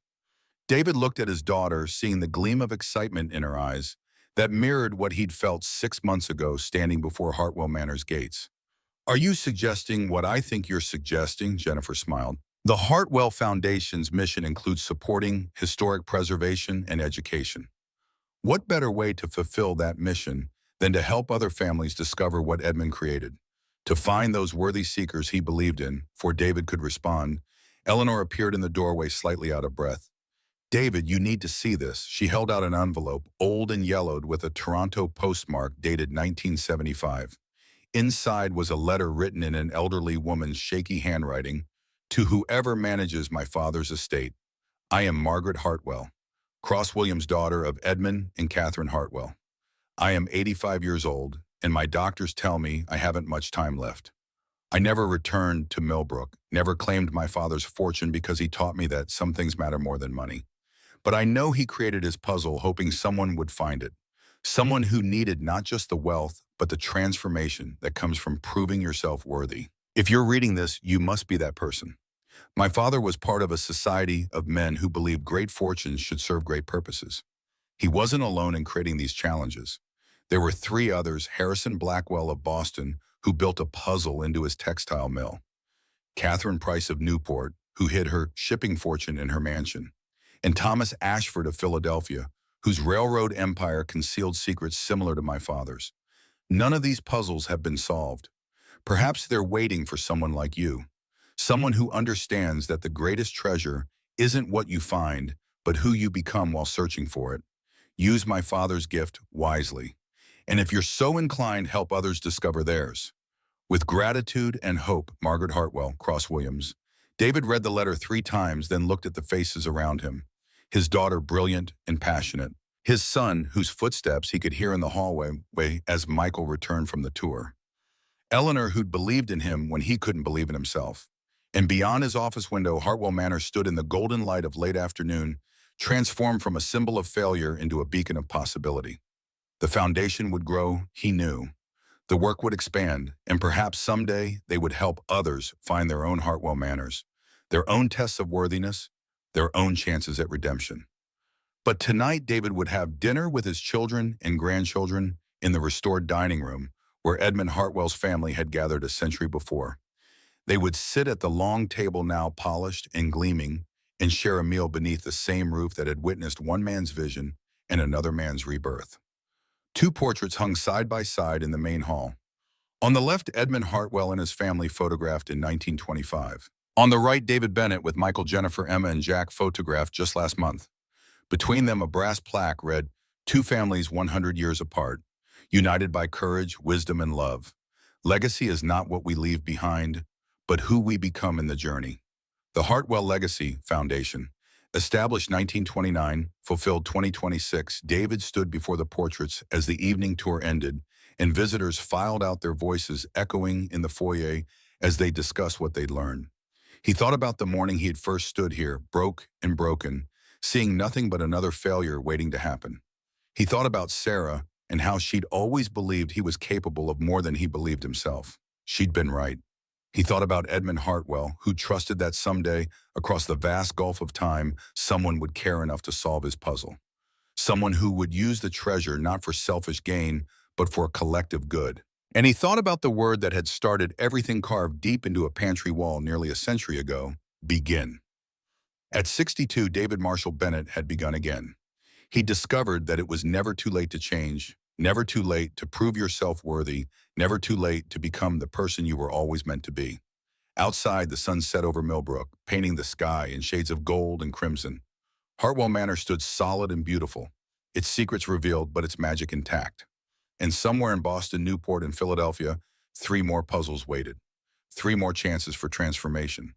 David looked at his daughter, seeing the gleam of excitement in her eyes that mirrored what he'd felt 6 months ago standing before Hartwell Manor's gates. "Are you suggesting what I think you're suggesting?" Jennifer smiled. "The Hartwell Foundation's mission includes supporting historic preservation and education. What better way to fulfill that mission than to help other families discover what Edmund created? To find those worthy seekers he believed in, before David could respond, Eleanor appeared in the doorway slightly out of breath. David, you need to see this. She held out an envelope, old and yellowed, with a Toronto postmark dated 1975. Inside was a letter written in an elderly woman's shaky handwriting. To whoever manages my father's estate, I am Margaret Hartwell, Cross Williams' daughter of Edmund and Catherine Hartwell. I am 85 years old, and my doctors tell me I haven't much time left. I never returned to Millbrook, never claimed my father's fortune because he taught me that some things matter more than money. But I know he created his puzzle hoping someone would find it. Someone who needed not just the wealth, but the transformation that comes from proving yourself worthy. If you're reading this, you must be that person. My father was part of a society of men who believed great fortunes should serve great purposes. He wasn't alone in creating these challenges. There were three others: Harrison Blackwell of Boston, who built a puzzle into his textile mill; Catherine Price of Newport, who hid her shipping fortune in her mansion; and Thomas Ashford of Philadelphia, whose railroad empire concealed secrets similar to my father's. None of these puzzles have been solved. Perhaps they're waiting for someone like you, someone who understands that the greatest treasure isn't what you find, but who you become while searching for it. Use my father's gift wisely. And if you're so inclined, help others discover theirs. With gratitude and hope, Margaret Hartwell, Cross Williams. David read the letter 3 times, then looked at the faces around him. His daughter, brilliant and passionate. His son, whose footsteps he could hear in the hallway as Michael returned from the tour. Eleanor, who'd believed in him when he couldn't believe in himself. And beyond his office window, Hartwell Manor stood in the golden light of late afternoon, transformed from a symbol of failure into a beacon of possibility. The foundation would grow, he knew. The work would expand, and perhaps someday they would help others find their own Hartwell Manors, their own tests of worthiness, their own chances at redemption. But tonight, David would have dinner with his children and grandchildren in the restored dining room where Edmund Hartwell's family had gathered a century before. They would sit at the long table, now polished and gleaming, and share a meal beneath the same roof that had witnessed one man's vision and another man's rebirth. 2 portraits hung side by side in the main hall. On the left, Edmund Hartwell and his family, photographed in 1925. On the right, David Bennett with Michael, Jennifer, Emma, and Jack, photographed just last month. Between them, a brass plaque read, "Two families 100 years apart, united by courage, wisdom, and love. Legacy is not what we leave behind, but who we become in the journey." The Hartwell Legacy Foundation, established 1929, fulfilled 2026, David stood before the portraits as the evening tour ended, and visitors filed out, their voices echoing in the foyer as they discussed what they'd learned. He thought about the morning he had first stood here, broke and broken, seeing nothing but another failure waiting to happen. He thought about Sarah and how she'd always believed he was capable of more than he believed himself. She'd been right. He thought about Edmund Hartwell, who trusted that someday, across the vast gulf of time, someone would care enough to solve his puzzle. Someone who would use the treasure not for selfish gain, but for collective good. And he thought about the word that had started everything carved deep into a pantry wall nearly a century ago: begin. At 62, David Marshall Bennett had begun again. He discovered that it was never too late to change, never too late to prove yourself worthy, never too late to become the person you were always meant to be. Outside, the sun set over Millbrook, painting the sky in shades of gold and crimson. Hartwell Manor stood solid and beautiful, its secrets revealed but its magic intact. And somewhere in Boston, Newport, and Philadelphia, 3 more puzzles waited. 3 more chances for transformation.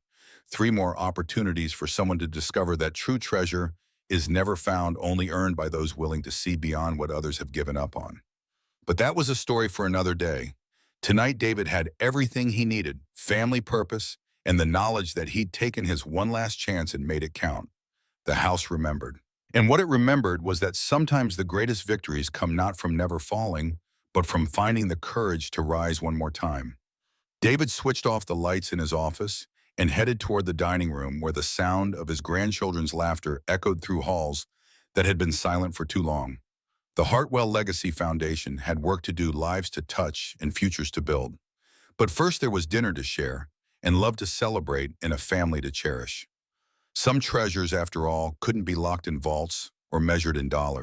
3 more opportunities for someone to discover that true treasure is never found, only earned by those willing to see beyond what others have given up on. But that was a story for another day. Tonight, David had everything he needed: family purpose and the knowledge that he'd taken his one last chance and made it count. The house remembered. And what it remembered was that sometimes the greatest victories come not from never falling, but from finding the courage to rise one more time. David switched off the lights in his office and headed toward the dining room, where the sound of his grandchildren's laughter echoed through halls that had been silent for too long. The Hartwell Legacy Foundation had work to do, lives to touch, and futures to build. But first there was dinner to share, and love to celebrate, and a family to cherish. Some treasures, after all, couldn't be locked in vaults or measured in dollars.